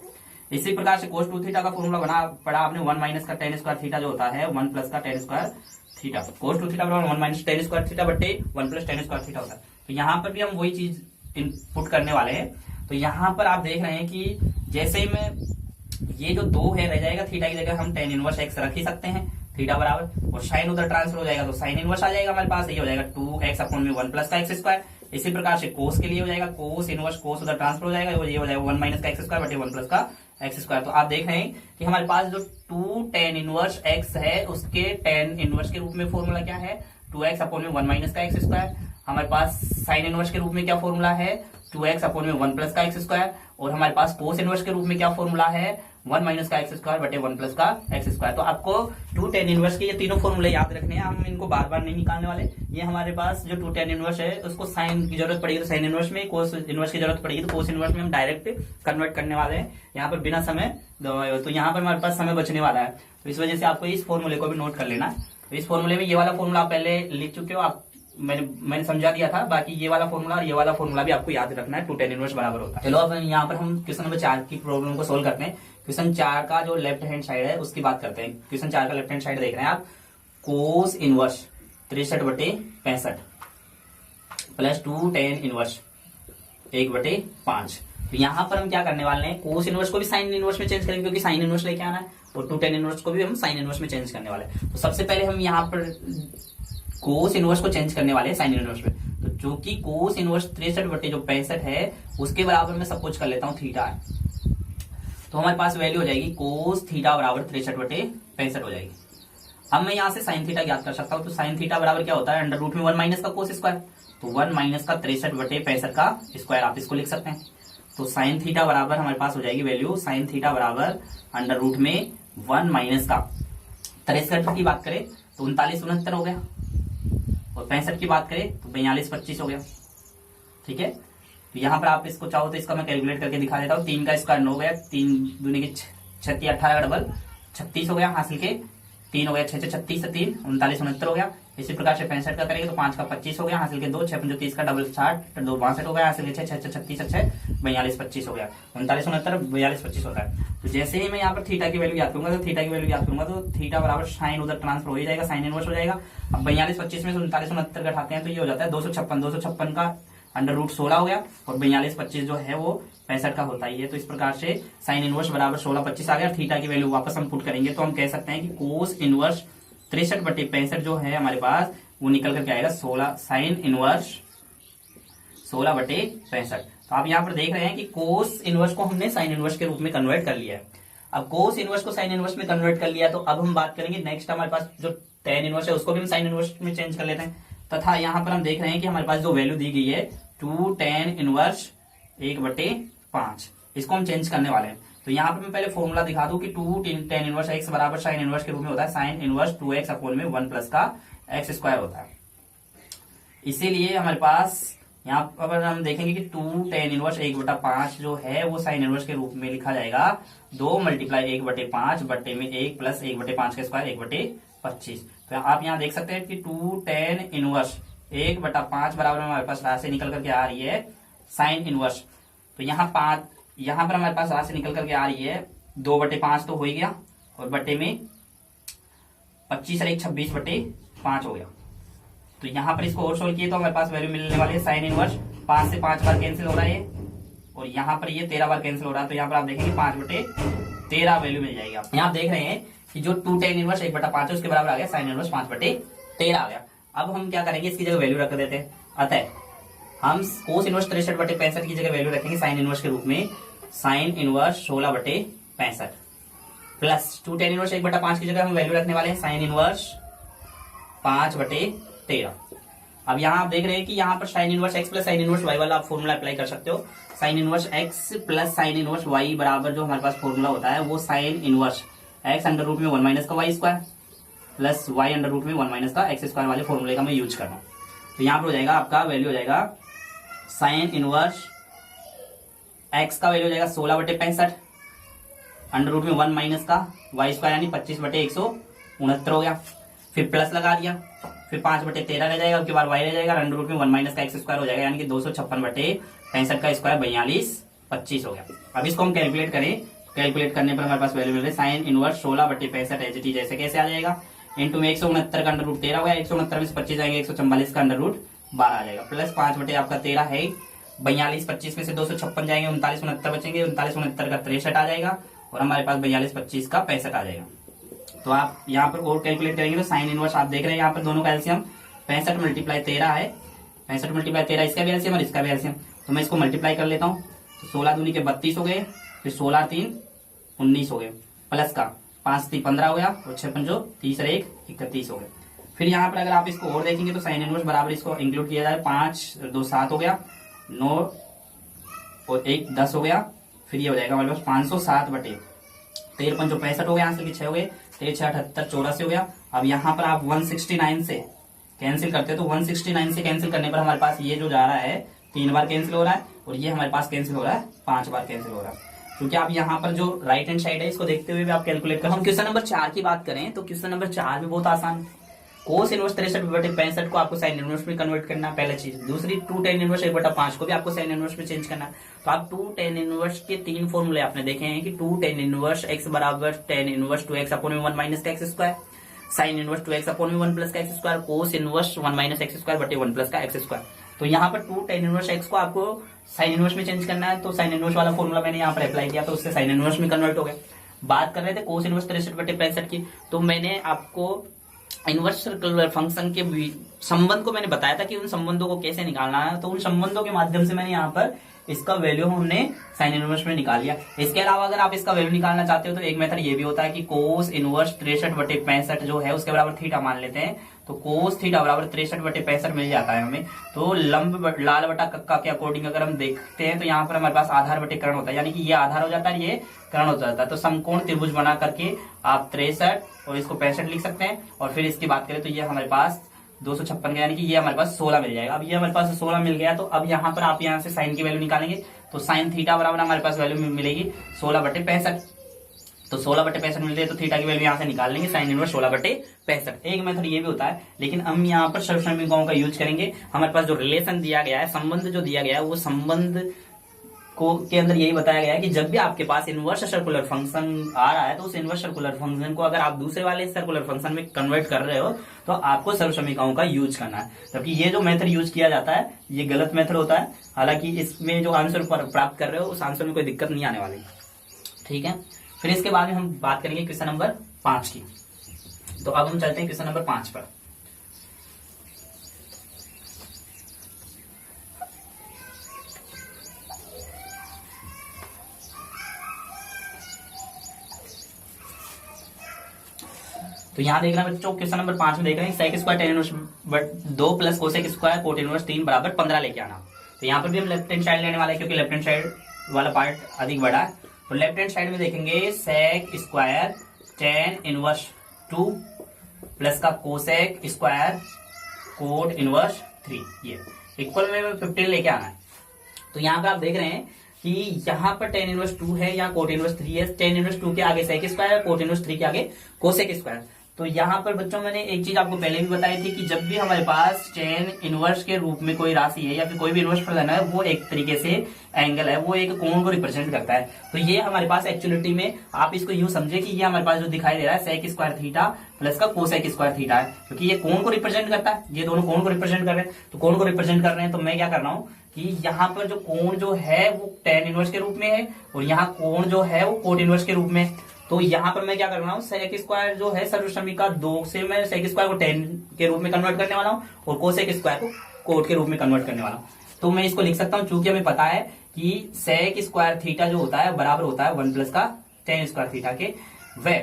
इसी प्रकार से कोस टू थीटा का फॉर्मूला बना पढ़ा आपने वन माइनस का टेन स्क्वायर थीटा जो होता है वन प्लस का tan square theta. Cos two theta बराबर one minus tan square theta बटे one plus tan square theta होता है। तो यहाँ पर भी हम वही चीज इनपुट करने वाले हैं। तो यहाँ पर आप देख रहे हैं कि जैसे ही मैं ये जो दो है रह जाएगा, थीटा की जगह हम टेन इनवर्स एक्स रख ही सकते हैं थीटा बराबर, और साइन उधर ट्रांसफर हो जाएगा तो साइन इनवर्स आ जाएगा हमारे पास, ये हो जाएगा टू एक्स अपॉन में वन प्लस का एक्स स्क्वायर। इसी प्रकार से कोस के लिए हो जाएगा कोस इनवर्स कोस उधर ट्रांसफर हो जाएगा, ये हो जाएगा वन माइनस का एक्स स्क्वायर बटे वन प्लस का एक्स स्क्वायर। तो आप देख रहे हैं कि हमारे पास जो टू टेन इनवर्स एक्स है उसके टेन इनवर्स के रूप में फॉर्मूला क्या है, टू एक्स अपॉन में वन माइनस का एक्स स्क्वायर। हमारे पास साइन इनवर्स के रूप में क्या फॉर्मूला है, टू एक्स अपॉन में वन प्लस का एक्स स्क्वायर। और हमारे पास कोस इनवर्स के रूप में क्या फॉर्मूला है, वन माइनस का एक्स स्क्वायर बटे वन प्लस का एक्स स्क्वायर। तो आपको टू टेन इनवर्स के ये तीनों फॉर्मूले याद रखने हैं, हम इनको बार बार नहीं निकालने वाले। ये हमारे पास जो टू टेन इनवर्स है उसको साइन की जरूरत पड़ेगी तो साइन इनवर्स में, कोस इनवर्स की जरूरत पड़ेगी तो कोस इनवर्स में हम डायरेक्ट कन्वर्ट करने वाले हैं यहाँ पर बिना समय। तो यहाँ पर हमारे पास समय बचने वाला है, तो इस वजह से आपको इस फॉर्मूले को भी नोट कर लेना। तो इस फॉर्मूले में ये वाला फॉर्मूला आप पहले लिख चुके हो, आप मैंने समझा दिया था। बाकी ये वाला फॉर्मूला और ये वाला फॉर्मूला भी आपको याद रखना है, टू टेन इनवर्स बराबर होता है। चलो अब यहाँ पर हम क्वेश्चन नंबर 4 की प्रॉब्लम को सोल्व करते हैं। क्वेश्चन 4 का जो लेफ्ट हैंड साइड है उसकी बात करते हैं। क्वेश्चन 4 का लेफ्ट हैंड साइड देख रहे हैं आप, कोस इनवर्स 63 बटे 65 प्लस टू टेन इनवर्स 1 बटे 5। तो यहाँ पर हम क्या करने वाले हैं, कोस इनवर्स को भी साइन इनवर्स में चेंज करेंगे क्योंकि साइन इनवर्स लेके आना है, और टू टेन इनवर्स को भी हम साइन इनवर्स में चेंज करने वाले हैं। तो सबसे पहले हम यहाँ पर कोस इनवर्स को चेंज करने वाले हैं साइन इनवर्स में। तो जो कि कोस इनवर्स 63 बटे जो 65 है उसके बराबर मैं सपोज कर लेता हूँ थीटा है, तो हमारे पास वैल्यू हो जाएगी कोस थीटा बराबर 63 बटे 65 हो जाएगी। अब मैं यहाँ से साइन थीटा ज्ञात कर सकता हूँ। तो साइन थीटा बराबर क्या होता है, अंडर रूट में वन माइनस का कोस स्क्वायर, तो वन माइनस का 63 बटे 65 का स्क्वायर आप इसको लिख सकते हैं। तो साइन थीटा बराबर हमारे पास हो जाएगी वैल्यू, साइन थीटा बराबर अंडर रूट में वन माइनस का 63 की बात करें तो 3969 हो गया, और 65 की बात करें तो 4225 हो गया। ठीक है, तो यहाँ पर आप इसको चाहो तो इसका मैं कैलकुलेट करके दिखा देता हूँ। 3 का स्क्वायर 9 हो गया, 3 दूनी की 36, 18 का डबल 36 हो गया, हासिल के 3 हो गया, 6 36 3 3969 हो गया। इसी प्रकार से 65 का करेंगे तो 5 का 25 हो गया, हासिल के 2 6 30 का डबल 60 2 62 हो गया, हासिल के 6 6 36 6 42 25 हो गया, 3969 42 25 होता है। तो जैसे ही मैं यहाँ पर थीटा की वैल्यू याद करूंगा तो थीटा की वैल्यू याद करूंगा तो थीटा बराबर साइन उधर ट्रांसफर हो ही जाएगा, साइन इनवर्स हो जाएगा। अब 42 25 में से 3969 घटाते हैं तो ये हो जाता है 256 का अंडर रूट 16 हो गया, और 42 25 जो है वो 65 का होता ही है। तो इस प्रकार से साइन इनवर्स बराबर 16 25 आ गया। थीटा की वैल्यू वापस हम पुट करेंगे तो हम कह सकते हैं कि कोस इनवर्स 63 बटे 65 जो है हमारे पास वो निकल करके आएगा 16 साइन इनवर्स 16 बटे 65। तो आप यहाँ पर देख रहे हैं कि कोस इनवर्स को हमने साइन इनवर्स के रूप में कन्वर्ट कर लिया है। अब कोस इनवर्स को साइन इनवर्स में कन्वर्ट कर लिया तो अब हम बात करेंगे नेक्स्ट हमारे पास जो टेन इनवर्स है उसको भी हम साइन इनवर्स में चेंज कर लेते हैं। तथा यहाँ पर हम देख रहे हैं कि हमारे पास जो वैल्यू दी गई है टू टेन इनवर्स 1 बटे 5, इसको हम चेंज करने वाले हैं। तो यहाँ पर मैं पहले फॉर्मूला दिखा दूं कि 2 tan इनवर्स x बराबर साइन इनवर्स के रूप में होता है साइन इनवर्स 2x अपॉन में 1 प्लस का x स्क्वायर होता है। इसीलिए हमारे पास यहाँ पर हम देखेंगे कि 2 tan इनवर्स 1/5 जो है वो साइन इनवर्स के रूप में लिखा जाएगा 2 मल्टीप्लाई 1/5 बट्टे में 1 प्लस 1/5 का स्क्वायर 1/25। तो आप यहाँ देख सकते हैं कि 2 tan इनवर्स 1/5 बराबर हमारे पास राशि निकल करके आ रही है साइन इनवर्स। तो यहाँ पर हमारे पास राशि निकल करके आ रही है 2/5 तो हो ही गया और बट्टे में 25 और 1 26/5 हो गया। तो यहाँ पर इसको और सोल्व किए तो हमारे पास वैल्यू मिलने वाली है साइन इनवर्स 5 से 5 बार कैंसिल हो रहा है और यहाँ पर ये 13 बार कैंसिल हो रहा है। तो यहाँ पर आप देखेंगे 5/13 वैल्यू मिल जाएगी। आप यहाँ देख रहे हैं कि जो 2 tan इनवर्स 1/5 है उसके बराबर आ गया साइन इनवर्स 5/13 आ गया। अब हम क्या करेंगे, इसकी जगह वैल्यू रख देते हैं। अतः हम कोस इनवर्स 63/65 की जगह वैल्यू रखेंगे साइन इनवर्स के रूप में sign inverse 16/65 plus 2 tan inverse 1/5 की जगह हम वैल्यू रखने वाले हैं साइन इनवर्स 5/13। अब यहाँ आप देख रहे हैं कि यहाँ पर sine inverse x plus sine inverse y वाला आप फॉर्मूला अप्लाई कर सकते हो। Sine inverse x plus sine inverse y बराबर जो हमारे पास फॉर्मूला होता है वो sine inverse x under root में 1 माइनस का y square plus y under root में 1 माइनस का x स्क्वायर वाले फॉर्मूले का मैं यूज कर रहा हूँ। तो यहाँ पर हो जाएगा आपका वैल्यू हो जाएगा साइन इनवर्स x का वैल्यू हो जाएगा 16/65 अंडर रूट में 1 माइनस का y स्क्वायर यानी 25/169 हो गया। फिर प्लस लगा दिया, फिर 5/13 रह जाएगा, उसके बाद y रह जाएगा, अंडर रूट में 1 माइनस का x स्क्वायर हो जाएगा यानी कि 256/65 का स्क्वायर 42/25 हो गया। अब इसको हम कैलकुलेट करें, कैलकुलेट करने पर हमारे पास वैल्यू मिल रही है sine inverse 16/65 as it is जैसे कैसे आ जाएगा इंटू में 169 का अंडर रूट 13 हो गया, 169 में से 25 जाएंगे 144 का अंडर रूट 12 आ जाएगा प्लस 5 आपका 13 है 42/25 में से 256 जाएंगे 39/69 बचेंगे 39/69 का 63 आ जाएगा और हमारे पास 42/25 का 65 आ जाएगा। तो आप यहाँ पर और कैलकुलेट करेंगे तो साइन इनवर्स आप देख रहे हैं यहाँ पर दोनों का एलसीएम 65 मल्टीप्लाई 13 है, 65 मल्टीप्लाई 13 इसका भी एलसीएम और इसका भी एलसीएम। तो मैं इसको मल्टीप्लाई कर लेता हूँ तो 16 दूनी के 32 हो गए, फिर 16 3 19 हो गए प्लस का 5 3 15 हो गया और 6 5 30 और 1 31 हो गए। फिर यहाँ पर अगर आप इसको और देखेंगे तो साइन इनवर्स बराबर इसको इंक्लूड किया जाए 5 2 7 हो गया 9 और 1 10 हो गया। फिर ये हो जाएगा हमारे पास 507/13 5 65 हो गया, आंसर की 6 हो गए, 6 78 84 हो गया। अब यहाँ पर आप 169 से कैंसिल करते हो तो 169 से कैंसिल करने पर हमारे पास ये जो जा रहा है 3 बार कैंसिल हो रहा है और ये हमारे पास कैंसिल हो रहा है 5 बार कैंसिल हो रहा है। क्योंकि आप यहाँ पर जो राइट हैंड साइड है इसको देखते हुए भी आप कैलकुलेट कर। हम क्वेश्चन नंबर 4 की बात करें तो क्वेश्चन नंबर 4 भी बहुत आसान। कोस इनवर्स 63/65 को आपको साइन इनवर्स में कन्वर्ट करना है, पहला चीज। दूसरी 2 tan इनवर्स 1/5 को भी आपको साइन इनवर्स में चेंज करना है। तो आप 2 tan इनवर्स के 3 फॉर्मूले आपने देखे हैं कि 2 tan इनवर्स x बराबर tan inverse 2x upon 1 minus का x square, sine inverse 2x upon 1 plus का x स्क्वायर, कोस इनवर्स 1 माइनस x स्क्वायर बटे 1 प्लस का x स्क्वायर। तो यहाँ पर 2 tan इनवर्स x को आपको साइन इनवर्स में चेंज करना है। तो साइन इनवर्स वाला फॉर्मूला मैंने यहाँ पर अप्लाई किया तो उससे साइन इनवर्स में कन्वर्ट हो गया। बात कर रहे थे कोस इनवर्स 63/65 की, तो मैंने आपको इनवर्स सर्कुलर फंक्शन के संबंध को मैंने बताया था कि उन संबंधों को कैसे निकालना है। तो उन संबंधों के माध्यम से मैंने यहाँ पर इसका वैल्यू हमने साइन इनवर्स में निकाल लिया। इसके अलावा अगर आप इसका वैल्यू निकालना चाहते हो तो एक मेथड ये भी होता है कि कोस इनवर्स 63/65 जो है उसके बराबर थीटा मान लेते हैं। तो कोस थीटा बराबर 63/65 मिल जाता है हमें। तो लंब लाल बटा कक्का के अकॉर्डिंग अगर हम देखते हैं तो यहाँ पर हमारे पास आधार बटे कर्ण होता है, यानी कि ये आधार हो जाता है ये कर्ण हो जाता है। तो समकोण त्रिभुज बना करके आप 63 और इसको 65 लिख सकते हैं। और फिर इसकी बात करें तो ये हमारे पास 256 का यानी कि ये हमारे पास 16 मिल जाएगा। अब ये हमारे पास 16 मिल गया तो अब यहाँ पर आप यहाँ से साइन की वैल्यू निकालेंगे तो साइन थीटा बराबर हमारे पास वैल्यू मिलेगी 16/65। तो 16/65 मिल रही है तो थीटा की वैल्यू यहाँ से निकाल लेंगे साइन इनवर्स 16/65। एक मेथड ये भी होता है, लेकिन हम यहाँ पर सर्वसमीकरणों का यूज करेंगे। हमारे पास जो रिलेशन दिया गया है, संबंध जो दिया गया है, वो संबंध को के अंदर यही बताया गया है कि जब भी आपके पास इनवर्स सर्कुलर फंक्शन आ रहा है तो उस इनवर्स सर्कुलर फंक्शन को अगर आप दूसरे वाले सर्कुलर फंक्शन में कन्वर्ट कर रहे हो तो आपको सर्वसमीकरणों का यूज करना है। जबकि ये जो मेथड यूज किया जाता है ये गलत मेथड होता है। हालांकि इसमें जो आंसर प्राप्त कर रहे हो उस आंसर में कोई दिक्कत नहीं आने वाली, ठीक है। फिर इसके बाद में हम बात करेंगे क्वेश्चन नंबर 5 की। तो अब हम चलते हैं क्वेश्चन नंबर 5 पर। तो यहाँ देख रहे हैं बच्चों क्वेश्चन नंबर 5 में देख रहे हैं sec square tan inverse 2 plus cosec square cot inverse 3 बराबर 15 लेके आना। तो यहाँ पर भी हम लेफ्ट हैंड साइड लेने वाले हैं क्योंकि लेफ्ट हैंड साइड वाला पार्ट अधिक बड़ा है। तो लेफ्ट हैंड साइड में देखेंगे sec square tan inverse 2 plus का कोसेक स्क्वायर कोट इनवर्स 3, ये इक्वल में 15 लेके आना है। तो यहाँ पर आप देख रहे हैं कि यहाँ पर टेन इनवर्स 2 है, यहाँ कोट इनवर्स 3 है। टेन इनवर्स 2 के आगे सेक स्क्वायर, कोट इनवर्स 3 के आगे कोसेक स्क्वायर। तो यहाँ पर बच्चों मैंने एक चीज आपको पहले भी बताई थी कि जब भी हमारे पास टेन इनवर्स के रूप में कोई राशि है या फिर कोई भी इनवर्स फलन है, वो एक तरीके से एंगल है, वो एक कोण को रिप्रेजेंट करता है। तो ये हमारे पास एक्चुअलिटी में आप इसको यूं समझे कि ये हमारे पास जो दिखाई दे रहा है सेक स्क्वायर थीटा प्लस का कोसेक स्क्वायर थीटा है, क्योंकि ये कोण को रिप्रेजेंट करता है। ये दोनों कोण को रिप्रेजेंट कर रहे हैं, तो कोण को रिप्रेजेंट कर रहे हैं। तो मैं क्या कर रहा हूँ कि यहाँ पर जो कोण जो है वो टेन इनवर्स के रूप में है और यहाँ कोण जो है वो कोट इनवर्स के रूप में। तो यहाँ पर मैं क्या कर रहा हूँ, सेक स्क्वायर जो है सर्वसमीका 2 से मैं सेक स्क्वायर को टेन के रूप में कन्वर्ट करने वाला हूँ और कोसेक स्क्वायर को कोट के रूप में कन्वर्ट करने वाला हूँ। तो मैं इसको लिख सकता हूँ, चूंकि हमें पता है कि सेक स्क्वायर थीटा जो होता है बराबर होता है 1 प्लस का टेन स्क्वायर थीटा के, वह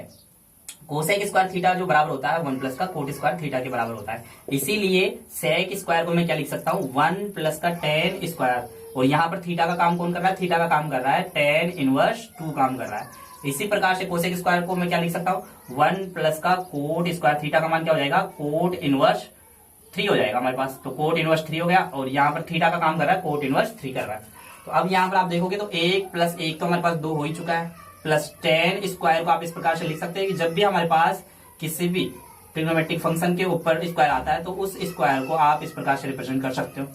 कोसेक स्क्वायर थीटा जो बराबर होता है 1 प्लस का कोट स्क्वायर थीटा के बराबर होता है। इसीलिए सेक स्क्वायर को मैं क्या लिख सकता हूँ, 1 प्लस का टेन स्क्वायर, और यहाँ पर थीटा का काम कौन कर रहा है, थीटा का काम कर रहा है टेन इनवर्स 2 काम कर रहा है। इसी प्रकार से कोसेक स्क्वायर को मैं क्या लिख सकता हूँ, 1 प्लस का कोट स्क्वायर थीटा का मान क्या हो जाएगा, कोट इनवर्स 3 हो जाएगा हमारे पास। तो कोट इनवर्स 3 हो गया और यहाँ पर थीटा का काम कर रहा है कोट इनवर्स 3 कर रहा है। तो अब यहाँ पर आप देखोगे तो 1 प्लस 1 तो हमारे पास 2 हो ही चुका है, प्लस टेन स्क्वायर को आप इस प्रकार से लिख सकते हैं कि जब भी हमारे पास किसी भी ट्रिग्नोमेट्रिक फंक्शन के ऊपर स्क्वायर आता है तो उस स्क्वायर को आप इस प्रकार से रिप्रेजेंट कर सकते हो।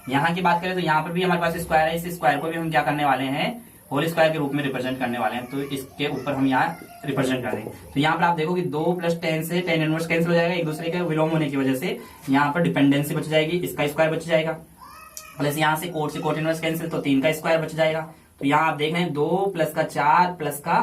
यहाँ की बात करें तो यहाँ पर भी हमारे पास स्क्वायर है, इस स्क्वायर को भी हम क्या करने वाले हैं, होल स्क्वायर के रूप में रिप्रेजेंट करने वाले हैं। तो इसके ऊपर हम यहाँ रिप्रेजेंट कर देंगे। तो यहाँ पर आप देखो कि 2 प्लस 10 से टेन इनवर्स कैंसिल हो जाएगा, एक दूसरे के विलोम होने की वजह से यहाँ पर डिपेंडेंसी बच जाएगी, इसका स्क्वायर बच जाएगा, प्लस यहाँ से कोट इनवर्स कैंसिल तो 3 का स्क्वायर बच जाएगा। तो यहाँ आप देख रहे हैं 2 प्लस का 4 प्लस का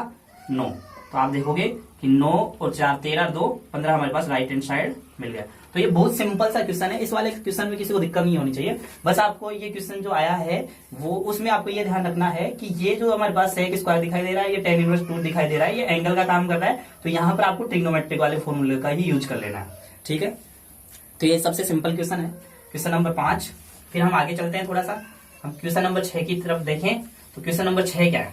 9, तो आप देखोगे कि 9 और 4 13 2 15 हमारे पास राइट हैंड साइड मिल गया। तो ये बहुत सिंपल सा क्वेश्चन है, इस वाले क्वेश्चन में किसी को दिक्कत नहीं होनी चाहिए। बस आपको ये क्वेश्चन जो आया है वो उसमें आपको ये ध्यान रखना है कि ये जो हमारे पास सेक स्क्वायर दिखाई दे रहा है, ये टेन इनवर्स 2 दिखाई दे रहा है, ये एंगल का काम कर रहा है। तो यहाँ पर आपको ट्रिग्नोमेट्रिक वाले फॉर्मूले का ही यूज कर लेना है, ठीक है। तो ये सबसे सिंपल क्वेश्चन है, क्वेश्चन नंबर 5। फिर हम आगे चलते हैं, थोड़ा सा हम क्वेश्चन नंबर 6 की तरफ देखें। तो क्वेश्चन नंबर 6 क्या है,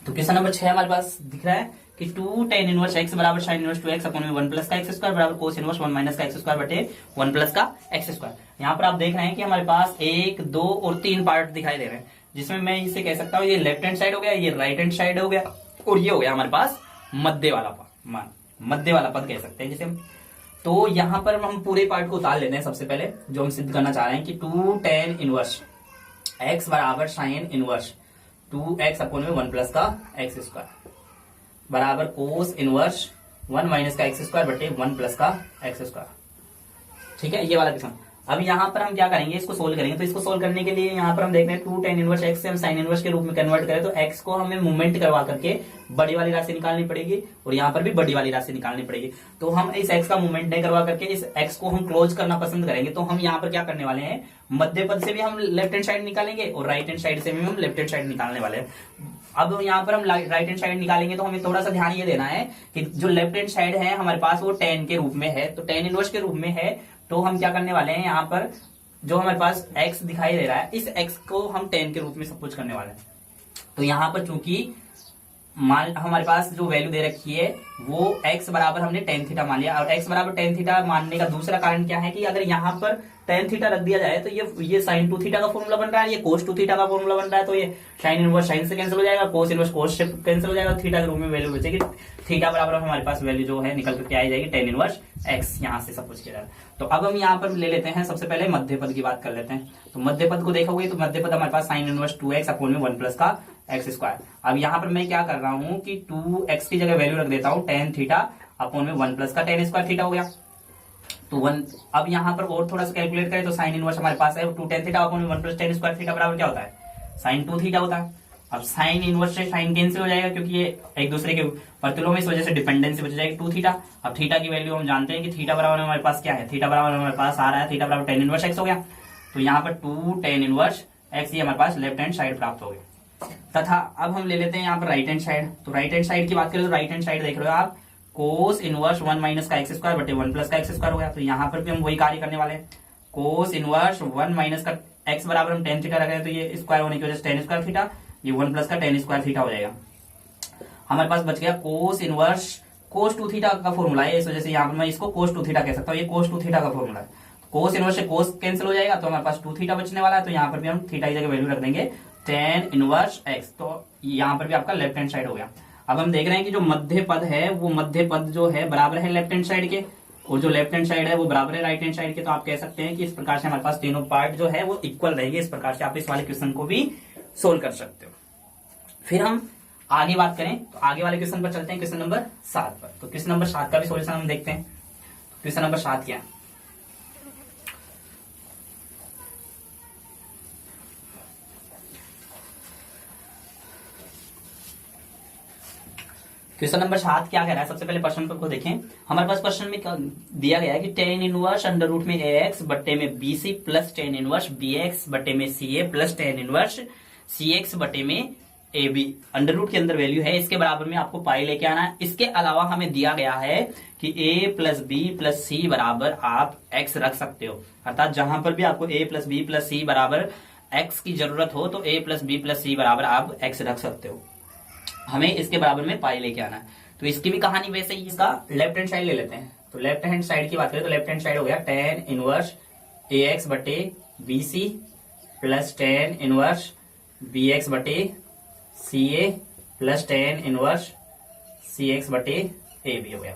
तो क्वेश्चन नंबर 6 हमारे पास दिख रहा है कि 2 टेन इनवर्स x बराबर साइन इनवर्स 2x अपॉन में 1 प्लस का एक्स स्क्वायर बराबर कोस इनवर्स 1 माइनस का एक्स स्क्वायर बटे 1 प्लस का एक्स स्क्वायर। यहाँ पर आप देख रहे हैं कि हमारे पास 1 2 और 3 पार्ट दिखाई दे रहे हैं, जिसमें मैं इसे कह सकता हूँ ये लेफ्ट हैंड साइड हो गया, ये राइट हैंड साइड हो गया और ये हो गया हमारे पास मध्य वाला मान, मध्य वाला पद कह सकते हैं जिसे। तो यहाँ पर हम पूरे पार्ट को उतार लेते हैं। सबसे पहले जो हम सिद्ध करना चाह रहे हैं कि 2 टेन इनवर्स x बराबर साइन इनवर्स 2x अपॉन में 1 प्लस का एक्स स्क्वायर बराबर कोस इनवर्स 1 माइनस का एक्स स्क्वायर बटे 1 प्लस का एक्स स्क्वायर, ठीक है, ये वाला क्वेश्चन। अब यहाँ पर हम क्या करेंगे, इसको सोल्व करेंगे। तो इसको सोल्व करने के लिए यहाँ पर हम देख रहे हैं 2 टेन इनवर्स x से हम साइन इनवर्स के रूप में कन्वर्ट करें तो x को हमें मूवमेंट करवा करके बड़ी वाली राशि निकालनी पड़ेगी और यहाँ पर भी बड़ी वाली राशि निकालनी पड़ेगी। तो हम इस x का मूवमेंट नहीं करवा करके इस x को हम क्लोज करना पसंद करेंगे। तो हम यहाँ पर क्या करने वाले हैं, मध्य पद से भी हम लेफ्ट हैंड साइड निकालेंगे और राइट हैंड साइड से भी हम लेफ्ट हैंड साइड निकालने वाले हैं। अब यहाँ पर हम राइट हैंड साइड निकालेंगे तो हमें थोड़ा सा ध्यान ये देना है कि जो लेफ्ट हैंड साइड है हमारे पास वो टेन के रूप में है, तो टेन इनवर्स के रूप में है। तो हम क्या करने वाले हैं, यहाँ पर जो हमारे पास x दिखाई दे रहा है इस x को हम 10 के रूप में सब कुछ करने वाले हैं। तो यहाँ पर चूंकि मान हमारे पास जो वैल्यू दे रखी है वो x बराबर हमने टेन थीटा मान लिया। और x बराबर टेन थीटा मानने का दूसरा कारण क्या है कि अगर यहाँ पर टेन थीटा रख दिया जाए तो ये साइन 2 थीटा का फॉर्मूला बन रहा है, ये कोस 2 थीटा का फॉर्मूला बन रहा है। तो ये साइन इनवर्स साइन से कैंसिल हो जाएगा, कोस इनवर्स कोस से कैंसिल हो जाएगा, थीटा के रूप में वैल्यू बचेगी। थीटा बराबर हमारे पास वैल्यू जो है निकल करके आ जाएगी टेन इनवर्स x, यहाँ से सब कुछ किया जाएगा। तो अब हम यहाँ पर ले लेते हैं, सबसे पहले मध्य पद की बात कर लेते हैं। तो मध्य पद को देखोगे तो मध्य पद हमारे पास साइन इनवर्स 2x अपॉन में 1 प्लस का एक्स स्क्वायर। अब यहाँ पर मैं क्या कर रहा हूँ कि 2x की जगह वैल्यू रख देता हूँ टेन थीटा अपॉन में 1 प्लस का टेन स्क्वायर थीटा हो गया। तो 1 अब यहाँ पर और थोड़ा सा कैलकुलेट करें तो साइन इनवर्स हमारे पास है 2 टेन थीटा अपॉन में 1 प्लस टेन स्क्वायर थीटा बराबर क्या होता है, साइन 2 थीटा होता है। अब साइन इनवर्स से साइन कैंसिल हो जाएगा क्योंकि ये एक दूसरे के प्रतिलोम में, इस वजह से डिपेंडेंसी बच जाएगी 2 थीटा। अब थीटा की वैल्यू हम जानते हैं कि थीटा बराबर हमारे पास क्या है, थीटा बराबर हमारे पास आ रहा है थीटा बराबर टेन इनवर्स एक्स हो गया। तो यहाँ पर 2 टेन इनवर्स एक्स ये हमारे पास लेफ्ट हैंड साइड प्राप्त हो गया। तथा अब हम ले लेते हैं यहाँ पर राइट हैंड साइड। तो राइट हैंड साइड की बात करें तो राइट हैंड साइड देख रहे हो आप कोस इनवर्स 1 माइनस का एक्स स्क्वायर बटे 1 प्लस का एक्स स्क्वायर हो गया। तो यहाँ पर भी हम वही कार्य करने वाले हैं, कोस इनवर्स 1 माइनस का एक्स बराबर हम टेन थीटा रख रहे हैं तो ये स्क्वायर होने की वजह से टेन स्क्वायर थीटा ये 1 प्लस का टेन स्क्वायर थीटा हो जाएगा। हमारे पास बच गया cos inverse cos two theta का फॉर्मूला है, इस वजह से यहाँ पर मैं इसको कोस टू थीटा कह सकता हूँ। ये कोस टू थीटा का फॉर्मूला है। कोस इनवर्स से कोस कैंसिल हो जाएगा तो हमारे पास टू थीटा बचने वाला है। तो यहाँ पर भी हम थीटा की जगह वैल्यू रख देंगे टेन इनवर्स एक्स। तो यहाँ पर भी आपका लेफ्ट हैंड साइड हो गया। अब हम देख रहे हैं कि जो मध्य पद है वो मध्य पद जो है बराबर है लेफ्ट हैंड साइड के, और जो लेफ्ट हैंड साइड है वो बराबर है राइट हैंड साइड के। तो आप कह सकते हैं कि इस प्रकार से हमारे पास तीनों पार्ट जो है वो इक्वल रहेंगे। इस प्रकार से आप इस वाले क्वेश्चन को भी सोल्व कर सकते हो। फिर हम आगे बात करें तो आगे वाले क्वेश्चन पर चलते हैं, क्वेश्चन नंबर 7 पर। तो क्वेश्चन नंबर 7 का भी सॉल्यूशन हम देखते हैं। क्वेश्चन नंबर 7 क्या है? क्वेश्चन नंबर 7 क्या कह रहा है? सबसे पहले प्रश्न को देखें। हमारे पास प्रश्न में दिया गया है कि टेन इनवर्स अंडर रूट में ax बट्टे में bc plus tan inverse bx बट्टे में ca plus tan inverse cx बट्टे में ab अंडर रूट के अंदर वैल्यू है, इसके बराबर में आपको पाई लेके आना है। इसके अलावा हमें दिया गया है कि a प्लस बी प्लस सी बराबर आप x रख सकते हो, अर्थात जहां पर भी आपको a प्लस बी प्लस सी बराबर x की जरूरत हो तो a प्लस बी प्लस सी बराबर आप x रख सकते हो। हमें इसके बराबर में पाई लेके आना है। तो इसकी भी कहानी वैसे ही, इसका लेफ्ट हैंड साइड ले लेते हैं। तो लेफ्ट हैंड साइड की बात करें तो लेफ्ट हैंड साइड हो गया टेन इनवर्स ax बटे bc plus tan inverse bx बटे ca plus tan inverse cx बटे ab हो गया।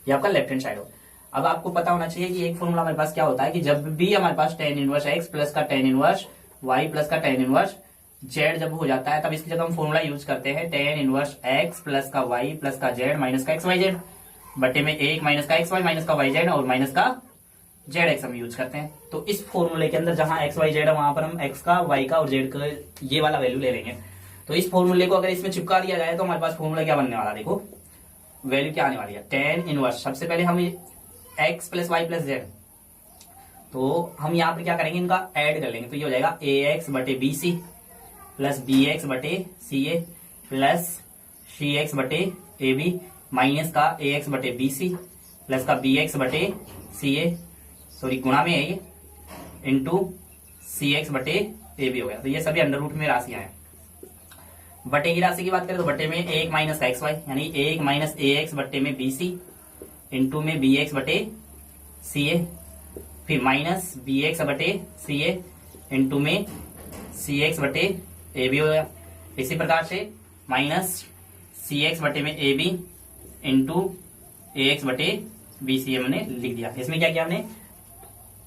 ये आपका लेफ्ट हैंड साइड हो। अब आपको पता होना चाहिए कि एक फॉर्मूला हमारे पास क्या होता है कि जब भी हमारे पास टेन इनवर्स x प्लस का टेन इनवर्स y प्लस का टेन इनवर्स z जब हो जाता है तब इसकी जगह हम फॉर्मूला यूज करते हैं टेन इनवर्स x प्लस का y प्लस का z माइनस का XYZ बटे में एक माइनस का XY माइनस का YZ और माइनस का ZX हम यूज करते हैं। तो इस फॉर्मूले के अंदर जहां XYZ है वहां पर हम x का y का और z का ये वाला वैल्यू ले लेंगे। तो इस फॉर्मूले को अगर इसमें चिपका दिया जाए तो हमारे पास फॉर्मूला क्या बनने वाला, देखो वैल्यू क्या आने वाली है टेन इनवर्स। सबसे पहले हम x plus Y plus Z, तो हम यहाँ पर क्या करेंगे इनका ऐड कर लेंगे। तो ये हो जाएगा ax बटे bc प्लस bx बटे ca प्लस cx बटे ab माइनस का ax बटे bc प्लस का bx बटे ca, सॉरी गुणा में है ये, इंटू cx बटे ab हो गया। तो ये सभी अंडर रूट में राशियां हैं। बटे की राशि की बात करें तो बटे में एक माइनस का xy यानी एक माइनस ax बटे में bc इंटू में bx बटे ca, फिर माइनस bx बटे ca इंटू में cx बटे ab हो गया। इसी प्रकार से माइनस cx बटे में ab इंटू ax बटे bc हमने लिख दिया। इसमें क्या किया हमने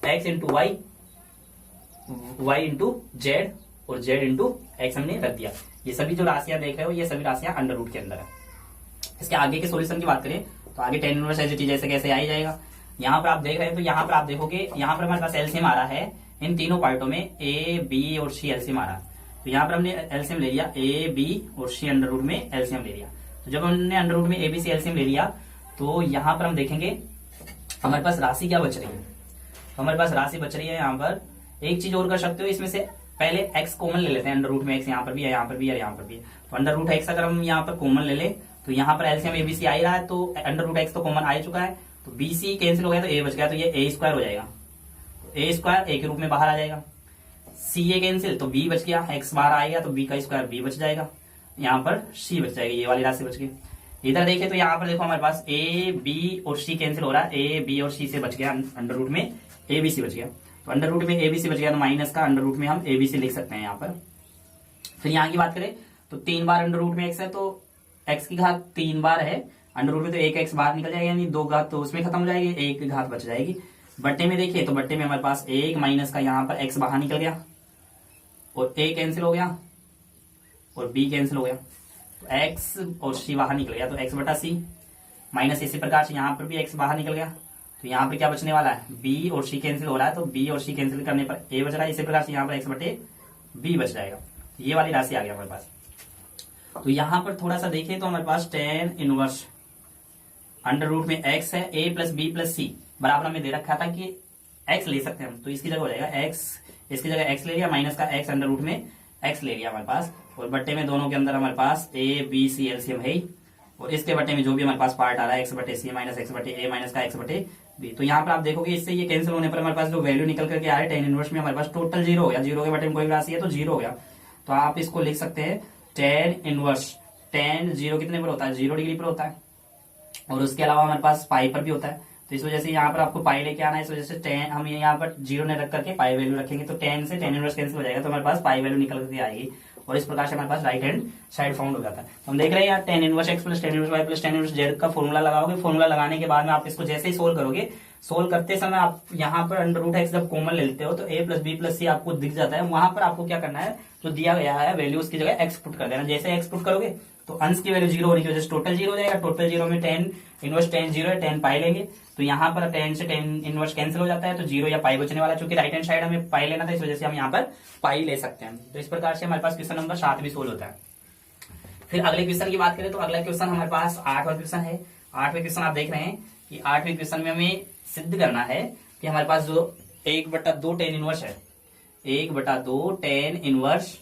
x into Y, y into Z और z इंटू एक्स हमने रख दिया। ये सभी जो राशियां देख रहे हो ये सभी राशियां अंडर रूट के अंदर है। इसके आगे के सॉल्यूशन की बात करें तो आगे tan inverse as it is जैसे कैसे आ ही जाएगा। यहाँ पर आप देख रहे हैं तो यहाँ पर आप देखोगे यहाँ पर हमारे पास एलसीएम आ रहा है इन तीनों पार्टों में a b और c एलसीएम आ रहा है। तो यहाँ पर हमने एलसीएम ले लिया a b और c अंडर रूट में एलसीएम ले लिया। तो जब हमने अंडर रूट में a b c एलसीएम ले लिया तो यहाँ पर हम देखेंगे हमारे पास राशि क्या बच रही है। तो हमारे पास राशि बच रही है यहाँ पर, एक चीज और कर सकते हो इसमें से पहले x कॉमन ले लेते हैं। अंडर रूट में x यहाँ पर भी है, यहाँ पर भी है, यहाँ पर भी है। तो अंडर रूट x अगर हम यहाँ पर कॉमन ले ले तो यहाँ पर एलसीएम एबीसी आ ही रहा है, तो अंडर रूट x तो कॉमन आ ही चुका है। तो बीसी कैंसिल हो गया तो a बच गया, तो ये a स्क्वायर हो जाएगा। तो a स्क्वायर a के रूप में बाहर आ जाएगा। सी ए कैंसिल तो b बच गया, x बाहर आएगा तो b का स्क्वायर b बच जाएगा, यहाँ पर c बच जाएगी, ये वाली राशि बच गई। इधर देखिए तो यहाँ पर देखो हमारे पास a b और c कैंसिल हो रहा है, a b और c से बच गया अंडर रूट में abc बच गया। तो अंडर रूट में abc बच गया तो माइनस का अंडर रूट में हम abc लिख सकते हैं यहाँ पर। फिर यहाँ की बात करें तो 3 बार अंडर रूट में x है तो x की घात 3 बार है अंडर रूट में, तो एक x बाहर निकल जाएगा यानी 2 घात तो उसमें खत्म हो जाएगी, एक की घात बच जाएगी। बट्टे में देखिए तो बट्टे में हमारे पास एक माइनस का यहाँ पर x बाहर निकल गया और a कैंसिल हो गया और b कैंसिल हो गया, तो x और c बाहर निकल गया तो x बटा c माइनस। इसी प्रकार से यहाँ पर भी x बाहर निकल गया तो यहाँ पर क्या बचने वाला है b और c कैंसिल हो रहा है, तो b और c कैंसिल करने पर a बच रहा है। इसी प्रकार से यहाँ पर x बटे b बच जाएगा। ये वाली राशि आ गया हमारे पास। तो यहाँ पर थोड़ा सा देखें तो हमारे पास टेन इनवर्स अंडर रूट में x है, a प्लस बी प्लस सी बराबर हमें दे रखा था कि x ले सकते हैं हम, तो इसकी जगह हो जाएगा x, इसकी जगह x ले लिया माइनस का x अंडर रूट में x ले लिया हमारे पास, और बट्टे में दोनों के अंदर हमारे पास a b c एलसीएम है ही, और इसके बट्टे में जो भी हमारे पास पार्ट आ रहा है x बटे c माइनस x बटे a माइनस का x बटे b। तो यहाँ पर आप देखोगे इससे ये कैंसिल होने पर हमारे पास जो वैल्यू निकल करके आ रहा है टेन इनवर्स में हमारे पास टोटल 0 हो गया। 0 के बटे में कोई राशि है तो 0 हो गया। तो आप इसको लिख सकते हैं टेन इनवर्स, टेन जीरो कितने पर होता है, 0 डिग्री पर होता है, और उसके अलावा हमारे पास पाई पर भी होता है। तो इस वजह से यहाँ पर आपको पाई लेके आना है, इस वजह से टेन हम यहाँ पर 0 ने रख करके पाई वैल्यू रखेंगे, तो टेन से टेन इनवर्स कैंसिल हो जाएगा, तो हमारे पास पाई वैल्यू निकल के आएगी, और इस प्रकार से हमारे पास राइट हैंड साइड फाउंड हो जाता है। तो हम देख रहे हैं यार tan inverse X plus tan inverse Y plus tan inverse Z का फॉर्मूला लगाओगे, फॉर्मूला लगाने के बाद में आप इसको जैसे ही सोल्व करोगे, सोल्व करते समय आप यहाँ पर अंडर रूट एक्स जब कॉमन लेते हो तो a प्लस बी प्लस सी आपको दिख जाता है, वहां पर आपको क्या करना है, जो दिया गया है वैल्यू उसकी जगह एक्स पुट कर देना। जैसे एक्स पुट करोगे तो अंश की वैल्यू 0 होने की वजह से टोटल 0 हो जाएगा, टोटल 0 में टेन इनवर्स टेन 0 है, टेन पाई लेंगे, तो यहाँ पर टेन से टेन इनवर्स कैंसिल हो जाता है, तो 0 या पाई बचने वाला है, चूंकि राइट हैंड साइड हमें पाई लेना था, इस वजह से हम यहाँ पर पाई ले सकते हैं। तो इस प्रकार से हमारे पास क्वेश्चन नंबर 7 भी सोल्व होता है। फिर अगले क्वेश्चन की बात करें तो अगला क्वेश्चन हमारे पास 8वां क्वेश्चन है। 8वें क्वेश्चन आप देख रहे हैं कि 8वें क्वेश्चन में हमें सिद्ध करना है कि हमारे पास जो 1/2 टेन इनवर्स है, 1/2 टेन इनवर्स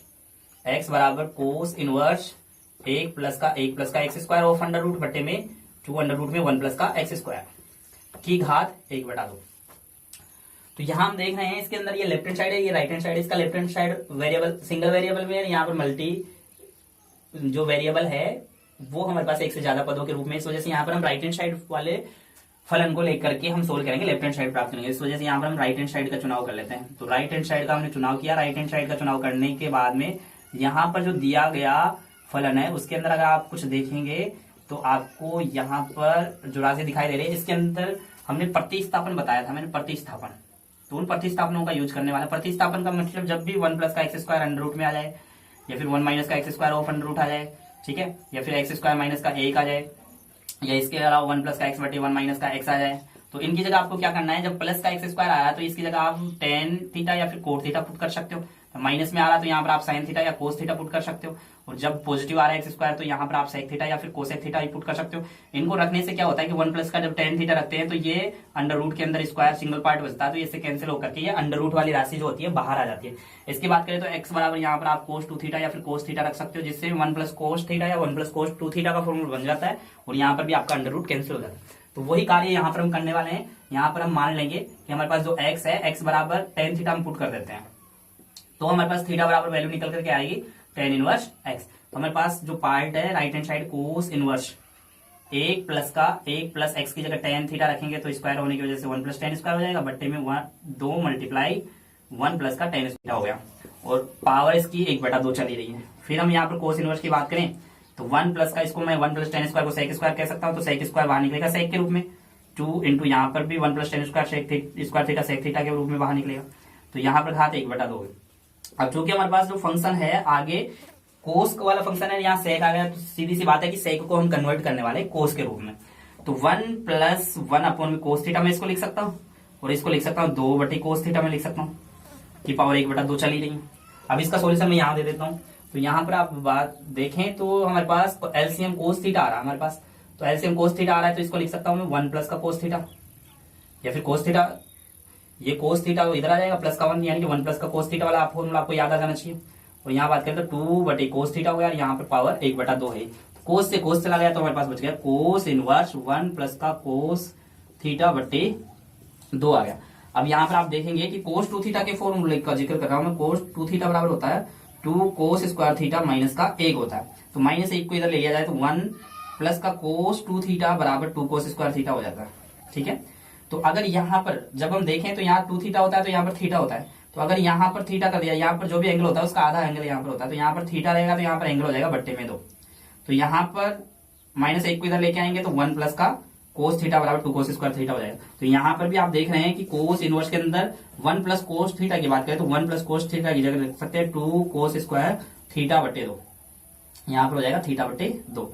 एक्स बराबर कोस इनवर्स 1 प्लस का X square of under root बट्टे में 2 अंडर रूट में 1 प्लस का एक्स स्क्वायर की घात 1/2। तो यहां हम देख रहे हैं इसके अंदर ये लेफ्ट हैंड साइड है, ये राइट हैंड साइड है, इसका left hand side variable single variable में है, यहाँ पर मल्टी जो वेरिएबल है वो हमारे पास एक से ज्यादा पदों के रूप में, इस वजह से यहाँ पर हम राइट हैंड साइड वाले फलन को लेकर के हम सोल्व करेंगे, लेफ्ट हैंड साइड प्राप्त करेंगे, इस वजह से यहाँ पर हम राइट हैंड साइड का चुनाव कर लेते हैं। तो राइट हैंड साइड का हमने चुनाव किया, राइट हैंड साइड का चुनाव करने के बाद में यहाँ पर जो दिया गया फलन है उसके अंदर अगर आप कुछ देखेंगे तो आपको यहाँ पर जो राशि दिखाई दे रही है इसके अंदर हमने प्रतिस्थापन बताया था, मैंने प्रतिस्थापन, तो उन प्रतिस्थापनों का यूज करने वाला। प्रतिस्थापन का मतलब जब भी 1 प्लस का एक्स स्क्वायर अंडर रूट में आ जाए, या फिर 1 माइनस का X square of under root आ जाए, ठीक है, या फिर एक्स स्क्वायर माइनस का 1 आ जाए, या इसके अलावा 1 प्लस का एक्स बटे 1 माइनस का एक्स आ जाए, तो इनकी जगह आपको क्या करना है, जब प्लस का एक्स स्क्वायर आया तो इसकी जगह आप टेन थीटा या फिर कोट थीटा पुट कर सकते हो, माइनस में आ रहा तो यहाँ पर आप साइन थीटा या कोस थीटा पुट कर सकते हो, और जब पॉजिटिव आ रहा है एक्स स्क्वायर तो यहाँ पर आप सेक थीटा या फिर कोसेक थीटा पुट कर सकते हो। इनको रखने से क्या होता है कि 1 प्लस का जब टेन थीटा रखते हैं तो ये अंडर रूट के अंदर स्क्वायर सिंगल पार्ट बचता है, तो इससे कैंसिल होकर के ये अंडर रूट वाली राशि जो होती है बाहर आ जाती है। इसकी बात करें तो एक्स बराबर यहाँ पर आप कोस 2 थीटा या फिर कोस थीटा रख सकते हो, जिससे 1 प्लस कोस थीटा या 1 प्लस कोस 2 थीटा का फॉर्मूला बन जाता है, और यहाँ पर भी आपका अंडर रूट कैंसिल हो जाता है। तो वही कार्य यहाँ पर हम करने वाले हैं। यहाँ पर हम मान लेंगे कि हमारे पास जो एक्स है, एक्स बराबर टेन थीटा हम पुट कर देते हैं, तो हमारे पास थीटा बराबर वैल्यू निकल करके आएगी टेन इनवर्स एक्स। तो हमारे पास जो पार्ट है राइट हैंड साइड कोस इनवर्स 1 प्लस एक्स की जगह टेन थीटा रखेंगे तो स्क्वायर होने की वजह से 1 प्लस टेन स्क्वायर हो जाएगा, बट्टे में 2 मल्टीप्लाई 1 प्लस का टेन स्क्वायर हो गया, और पावर इसकी 1/2 चली रही है। फिर हम यहाँ पर कोस इनवर्स की बात करें तो 1 प्लस का इसको मैं 1 प्लस टेन स्क्वायर को सेक स्क्वायर कह सकता हूँ, तो सेक स्क्वायर बाहर निकलेगा सेक के रूप में, 2 इंटू यहाँ पर भी 1 plus tan square theta sec theta के रूप में बाहर निकलेगा, तो यहाँ पर घात 1/2। अब चूंकि हमारे पास जो फंक्शन है आगे कोस वाला फंक्शन है, यहाँ सेक आ गया, तो सीधी सी बात है कि सेक को हम कन्वर्ट करने वाले कोस के रूप में, तो 1 प्लस 1 अपॉन में कोस थीटा में इसको लिख सकता हूँ, और इसको लिख सकता हूँ 2 बटे कोस थीटा में लिख सकता हूँ, की पावर 1/2 चली रही है। अब इसका सोल्यूशन मैं यहाँ दे देता हूँ। तो यहाँ पर आप बात देखें तो हमारे पास एलसीएम कोस थीटा आ रहा है हमारे पास, तो एलसीएम कोस थीटा आ रहा है, तो इसको लिख सकता हूँ मैं 1 प्लस का कोस थीटा, या फिर कोस थीटा, ये कोस थीटा इधर आ जाएगा प्लस का 1, यानी कि 1 प्लस का कोस थीटा वाला फॉर्मूला आपको याद आ जाना चाहिए। और यहाँ बात करें तो 2 बटे कोस थीटा हो गया, यहाँ पर पावर 1/2 है, कोस से कोस चला गया तो हमारे पास बच गया कोस इनवर्स 1 प्लस का कोस थीटा बटे 2 आ गया। अब यहाँ पर आप देखेंगे कि कोस 2 थीटा के फॉर्मूले का जिक्र कर रहा हूं मैं, कोस 2 थीटा बराबर होता है 2 कोस स्क्वायर थीटा माइनस का 1 होता है, तो माइनस 1 को इधर ले लिया जाए तो 1 प्लस का कोस 2 थीटा बराबर 2 कोस स्क्वायर थीटा हो जाता है, ठीक है। तो अगर यहाँ पर जब हम देखें तो यहाँ 2 थीटा होता है तो यहाँ पर थीटा होता है, तो अगर यहाँ पर थीटा कर दिया, यहाँ पर जो भी एंगल होता है उसका आधा एंगल यहाँ पर होता है, तो यहाँ पर थीटा रहेगा तो यहाँ पर एंगल हो जाएगा बट्टे में 2, तो यहाँ पर माइनस 1 को इधर लेके आएंगे तो 1 प्लस का कोस थीटा बराबर 2 कोस स्क्वायर थीटा हो जाएगा। तो यहाँ पर भी आप देख रहे हैं कि कोस इनवर्स के अंदर 1 प्लस कोस थीटा की बात करें तो 1 प्लस कोस थीटा की जगह लिख सकते हैं 2 कोस स्क्वायर थीटा बटे 2, यहाँ पर हो जाएगा थीटा बटे 2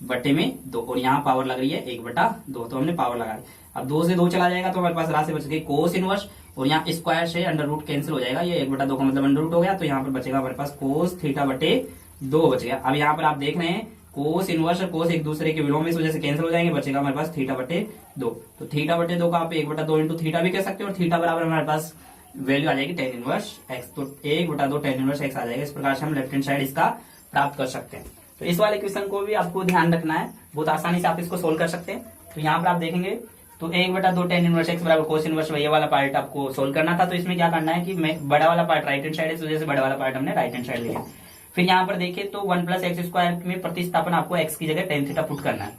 बट्टे में 2, और यहाँ पावर लग रही है 1/2, तो हमने पावर लगा दी। अब 2 से 2 चला जाएगा तो हमारे पास राशि बच गई कोस इनवर्स, और यहाँ स्क्वायर से अंडर रूट कैंसिल हो जाएगा, ये 1/2 का मतलब अंडर रूट हो गया, तो यहाँ पर बचेगा हमारे पास कोस थीटा बटे 2 बच गया। अब यहाँ पर आप देख रहे हैं कोस इनवर्स और कोस एक दूसरे के विलोम इस वजह से कैंसिल हो जाएंगे, बचेगा हमारे पास थीटा बटे 2, तो थीटा बटे 2 का आप 1/2 इंटू थीटा भी कह सकते हो, और थीटा बराबर हमारे पास वैल्यू आ जाएगी टेन इनवर्स एक्स, तो 1/2 टेन इनवर्स एक्स आ जाएगा। इस प्रकार से हम लेफ्ट हैंड साइड इसका प्राप्त कर सकते हैं। तो इस वाले क्वेश्चन को भी आपको ध्यान रखना है, बहुत आसानी से आप इसको सोल्व कर सकते हैं। तो यहाँ पर आप देखेंगे तो 1/2 टेन इनवर्स एक्स बराबर कोस इनवर्स ये वाला पार्ट आपको सोल्व करना था। तो इसमें क्या करना है कि मैं बड़ा वाला पार्ट राइट हैंड साइड है, इस वजह से बड़ा वाला पार्ट हमने राइट हैंड साइड लिया। फिर यहाँ पर देखें तो 1 प्लस एक्स स्क्वायर में प्रतिस्थापन आपको एक्स की जगह टेन थीटा पुट करना है।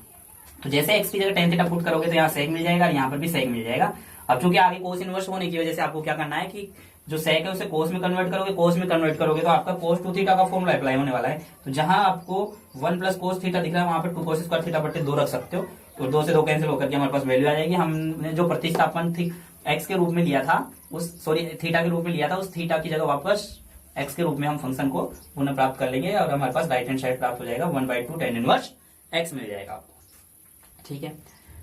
तो जैसे एक्स की जगह टेन थीटा पुट करोगे तो यहाँ सेक मिल जाएगा और यहाँ पर भी सेक मिल जाएगा। अब चूंकि आगे कोस इनवर्स होने की वजह से आपको क्या करना है कि जो सेक है उसे कोस में कन्वर्ट करोगे, कोस में कन्वर्ट करोगे तो आपका कोस 2 थीटा का फॉर्मूला अप्लाई होने वाला है। तो जहां आपको 1 प्लस कोस थीटा दिख रहा है वहां पर 2 कोस स्क्वायर थीटा बटे 2 रख सकते हो। तो 2 से 2 कैंसिल होकर के हमारे पास वैल्यू आ जाएगी। हमने जो प्रतिस्थापन थी एक्स के रूप में लिया था थीटा के रूप में लिया था, उस थीटा की जगह वापस एक्स के रूप में हम फंक्शन को पुनः प्राप्त कर लेंगे और हमारे पास राइट हैंड साइड प्राप्त हो जाएगा 1/2 tan इनवर्स एक्स मिल जाएगा आपको। ठीक है,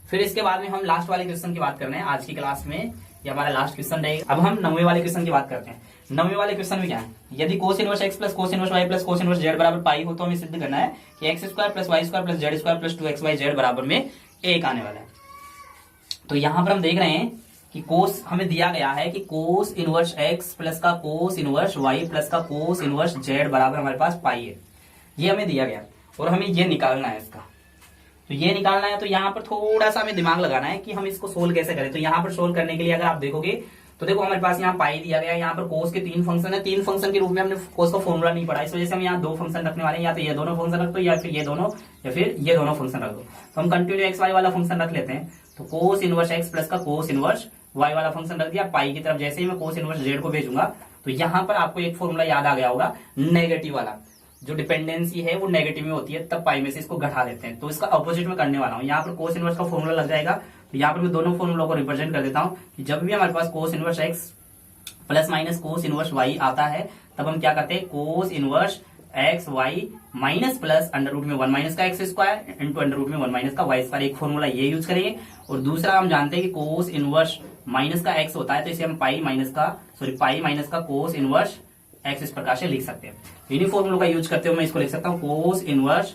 फिर इसके बाद में हम लास्ट वाले क्वेश्चन की बात कर रहे हैं आज की क्लास में। ये हमारा लास्ट क्वेश्चन रहेगा। अब हम 9वें वाले क्वेश्चन की बात करते हैं। 9वें वाले क्वेश्चन में क्या है, यदि cos inverse X plus cos inverse Y plus cos inverse Z बराबर पाई हो तो हमें सिद्ध करना है कि X square plus Y square plus Z square plus 2xy बराबर में 1 आने वाला है। तो यहां पर हम देख रहे हैं कि कोस हमें दिया गया है कि कोस इनवर्स एक्स प्लस का कोस इनवर्स वाई प्लस का कोस इनवर्स जेड बराबर हमारे पास पाई है। ये हमें दिया गया और हमें ये निकालना है इसका। तो ये निकालना है तो यहाँ पर थोड़ा सा हमें दिमाग लगाना है कि हम इसको सोल्व कैसे करें। तो यहाँ पर सोल्व करने के लिए अगर आप देखोगे तो देखो हमारे पास यहाँ पाई दिया गया है, यहाँ पर कोस के 3 फंक्शन है। 3 फंक्शन के रूप में हमने कोस का फॉर्मूला नहीं पढ़ा, इस वजह से हम यहाँ 2 फंक्शन रखने वाले हैं। या तो ये दोनों फंक्शन रख दो या फिर ये दोनों फंक्शन रख दो। तो हम कंटिन्यू एक्स वाई वाला फंक्शन रख लेते हैं। तो कोस इनवर्स एक्स प्लस का कोस इनवर्स वाई वाला फंक्शन रख दिया पाई की तरफ। जैसे ही मैं कोस इनवर्स जेड को भेजूंगा तो यहाँ पर आपको एक फॉर्मूला याद आ गया होगा, नेगेटिव वाला। जो डिपेंडेंसी है वो नेगेटिव में होती है, तब पाई में से इसको घटा देते हैं। तो इसका अपोजिट में करने वाला हूं। यहाँ पर कोस इनवर्स का फॉर्मूला लग जाएगा। तो यहाँ पर मैं दोनों फॉर्मूलों को रिप्रेजेंट कर देता हूं कि जब भी हमारे पास cos inverse X plus minus cos inverse Y आता है तब हम क्या करते हैं, cos inverse X Y minus plus under root में 1 माइनस का X square into under root में 1 माइनस का वाई स्क्वायर। एक फॉर्मूला ये यूज करेंगे। और दूसरा हम जानते हैं कि कोस इनवर्स माइनस का एक्स होता है, तो इसे हम पाई माइनस का कोस इनवर्स एक्स इस प्रकार से लिख सकते हैं। इन्हीं फॉर्मूलों का यूज करते हुए मैं इसको लिख सकता हूँ cos inverse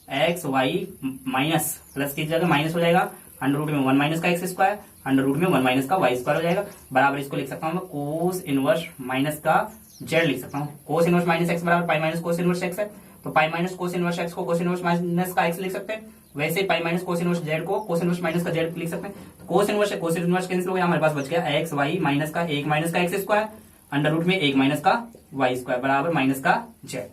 X Y minus plus की जगह माइनस हो जाएगा अंडर रूट में 1 माइनस का एक्स स्क्वायर अंडर रूट में 1 माइनस का वाई स्क्वायर हो जाएगा बराबर। इसको लिख सकता हूँ मैं कोस इनवर्स माइनस का जेड लिख सकता हूँ। कोस इनवर्स माइनस एक्स बराबर pi minus cos inverse x है। तो pi minus cos inverse x को कोस इनवर्स माइनस का एक्स लिख सकते हैं। वैसे pi minus cos inverse Z को कोस इनवर्स माइनस का जेड लिख सकते हैं। तो कोस इनवर्स कैंसिल हो गया, हमारे पास बच गया एक्स वाई माइनस का 1 माइनस का एक्स स्क्वायर अंडर रूट में 1 माइनस का वाई स्क्वायर बराबर माइनस का जेड।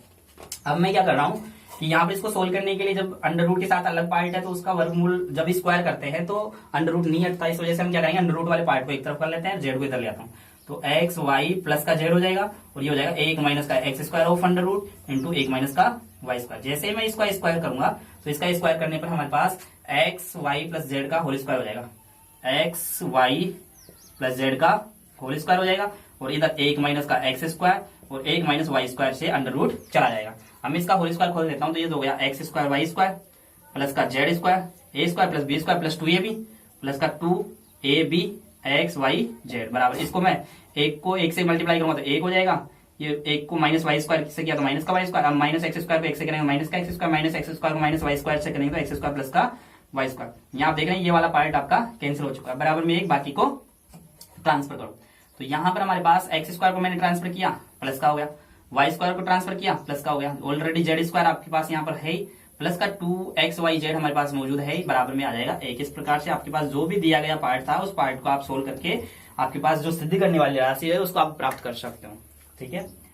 अब मैं क्या कर रहा हूं कि यहाँ पर इसको सोल्व करने के लिए जब अंडर रूट के साथ अलग पार्ट है तो उसका वर्गमूल जब स्क्वायर करते हैं तो अंडर रूट नहीं हटता। इस वजह से हम क्या करेंगे, अंडर रूट वाले पार्ट को एक तरफ कर लेते हैं, जेड को इधर ले आता हूँ। तो एक्स वाई प्लस का जेड हो जाएगा और ये हो जाएगा 1 माइनस का X square of under root into 1 minus का वाई स्क्वायर। जैसे ही मैं इसका स्क्वायर करूंगा तो इसका स्क्वायर करने पर हमारे पास एक्स वाई प्लस जेड का होल स्क्वायर हो जाएगा। एक्स वाई प्लस जेड का होल स्क्वायर हो जाएगा और इधर 1 माइनस का एक्स स्क्वायर और 1 माइनस वाई स्क्वायर से अंडर रूट चला जाएगा। हम इसका होल स्क्वायर खोल देता हूं तो ये हो गया X square Y square plus का Z square A square plus B square plus 2ab plus का 2ab एक्स वाई जेड बराबर। इसको मैं 1 को 1 से मल्टीप्लाई करूंगा तो 1 हो जाएगा। ये 1 को माइनस वाई स्क्वायर से किया तो माइनस का वाई स्क्वायर। अब माइनस एक्स स्क्वायर को 1 से करेंगे माइनस का X square, minus x square को माइनस वाई स्क्वायर से करेंगे तो एक्स स्क्वायर प्लस का वाई स्क्वायर। यहाँ आप देख रहे हैं ये वाला पार्ट आपका कैंसिल हो चुका है। बराबर में 1 बाकी को ट्रांसफर करो। तो यहाँ पर हमारे पास एक्स स्क्वायर को मैंने ट्रांसफर किया प्लस का हो गया, वाई स्क्वायर को ट्रांसफर किया प्लस का हो गया। ऑलरेडी जेड स्क्वायर आपके पास यहाँ पर है प्लस का 2xyz हमारे पास मौजूद है बराबर में आ जाएगा 1। इस प्रकार से आपके पास जो भी दिया गया पार्ट था उस पार्ट को आप सोल्व करके आपके पास जो सिद्ध करने वाली राशि है उसको आप प्राप्त कर सकते हो। ठीक है।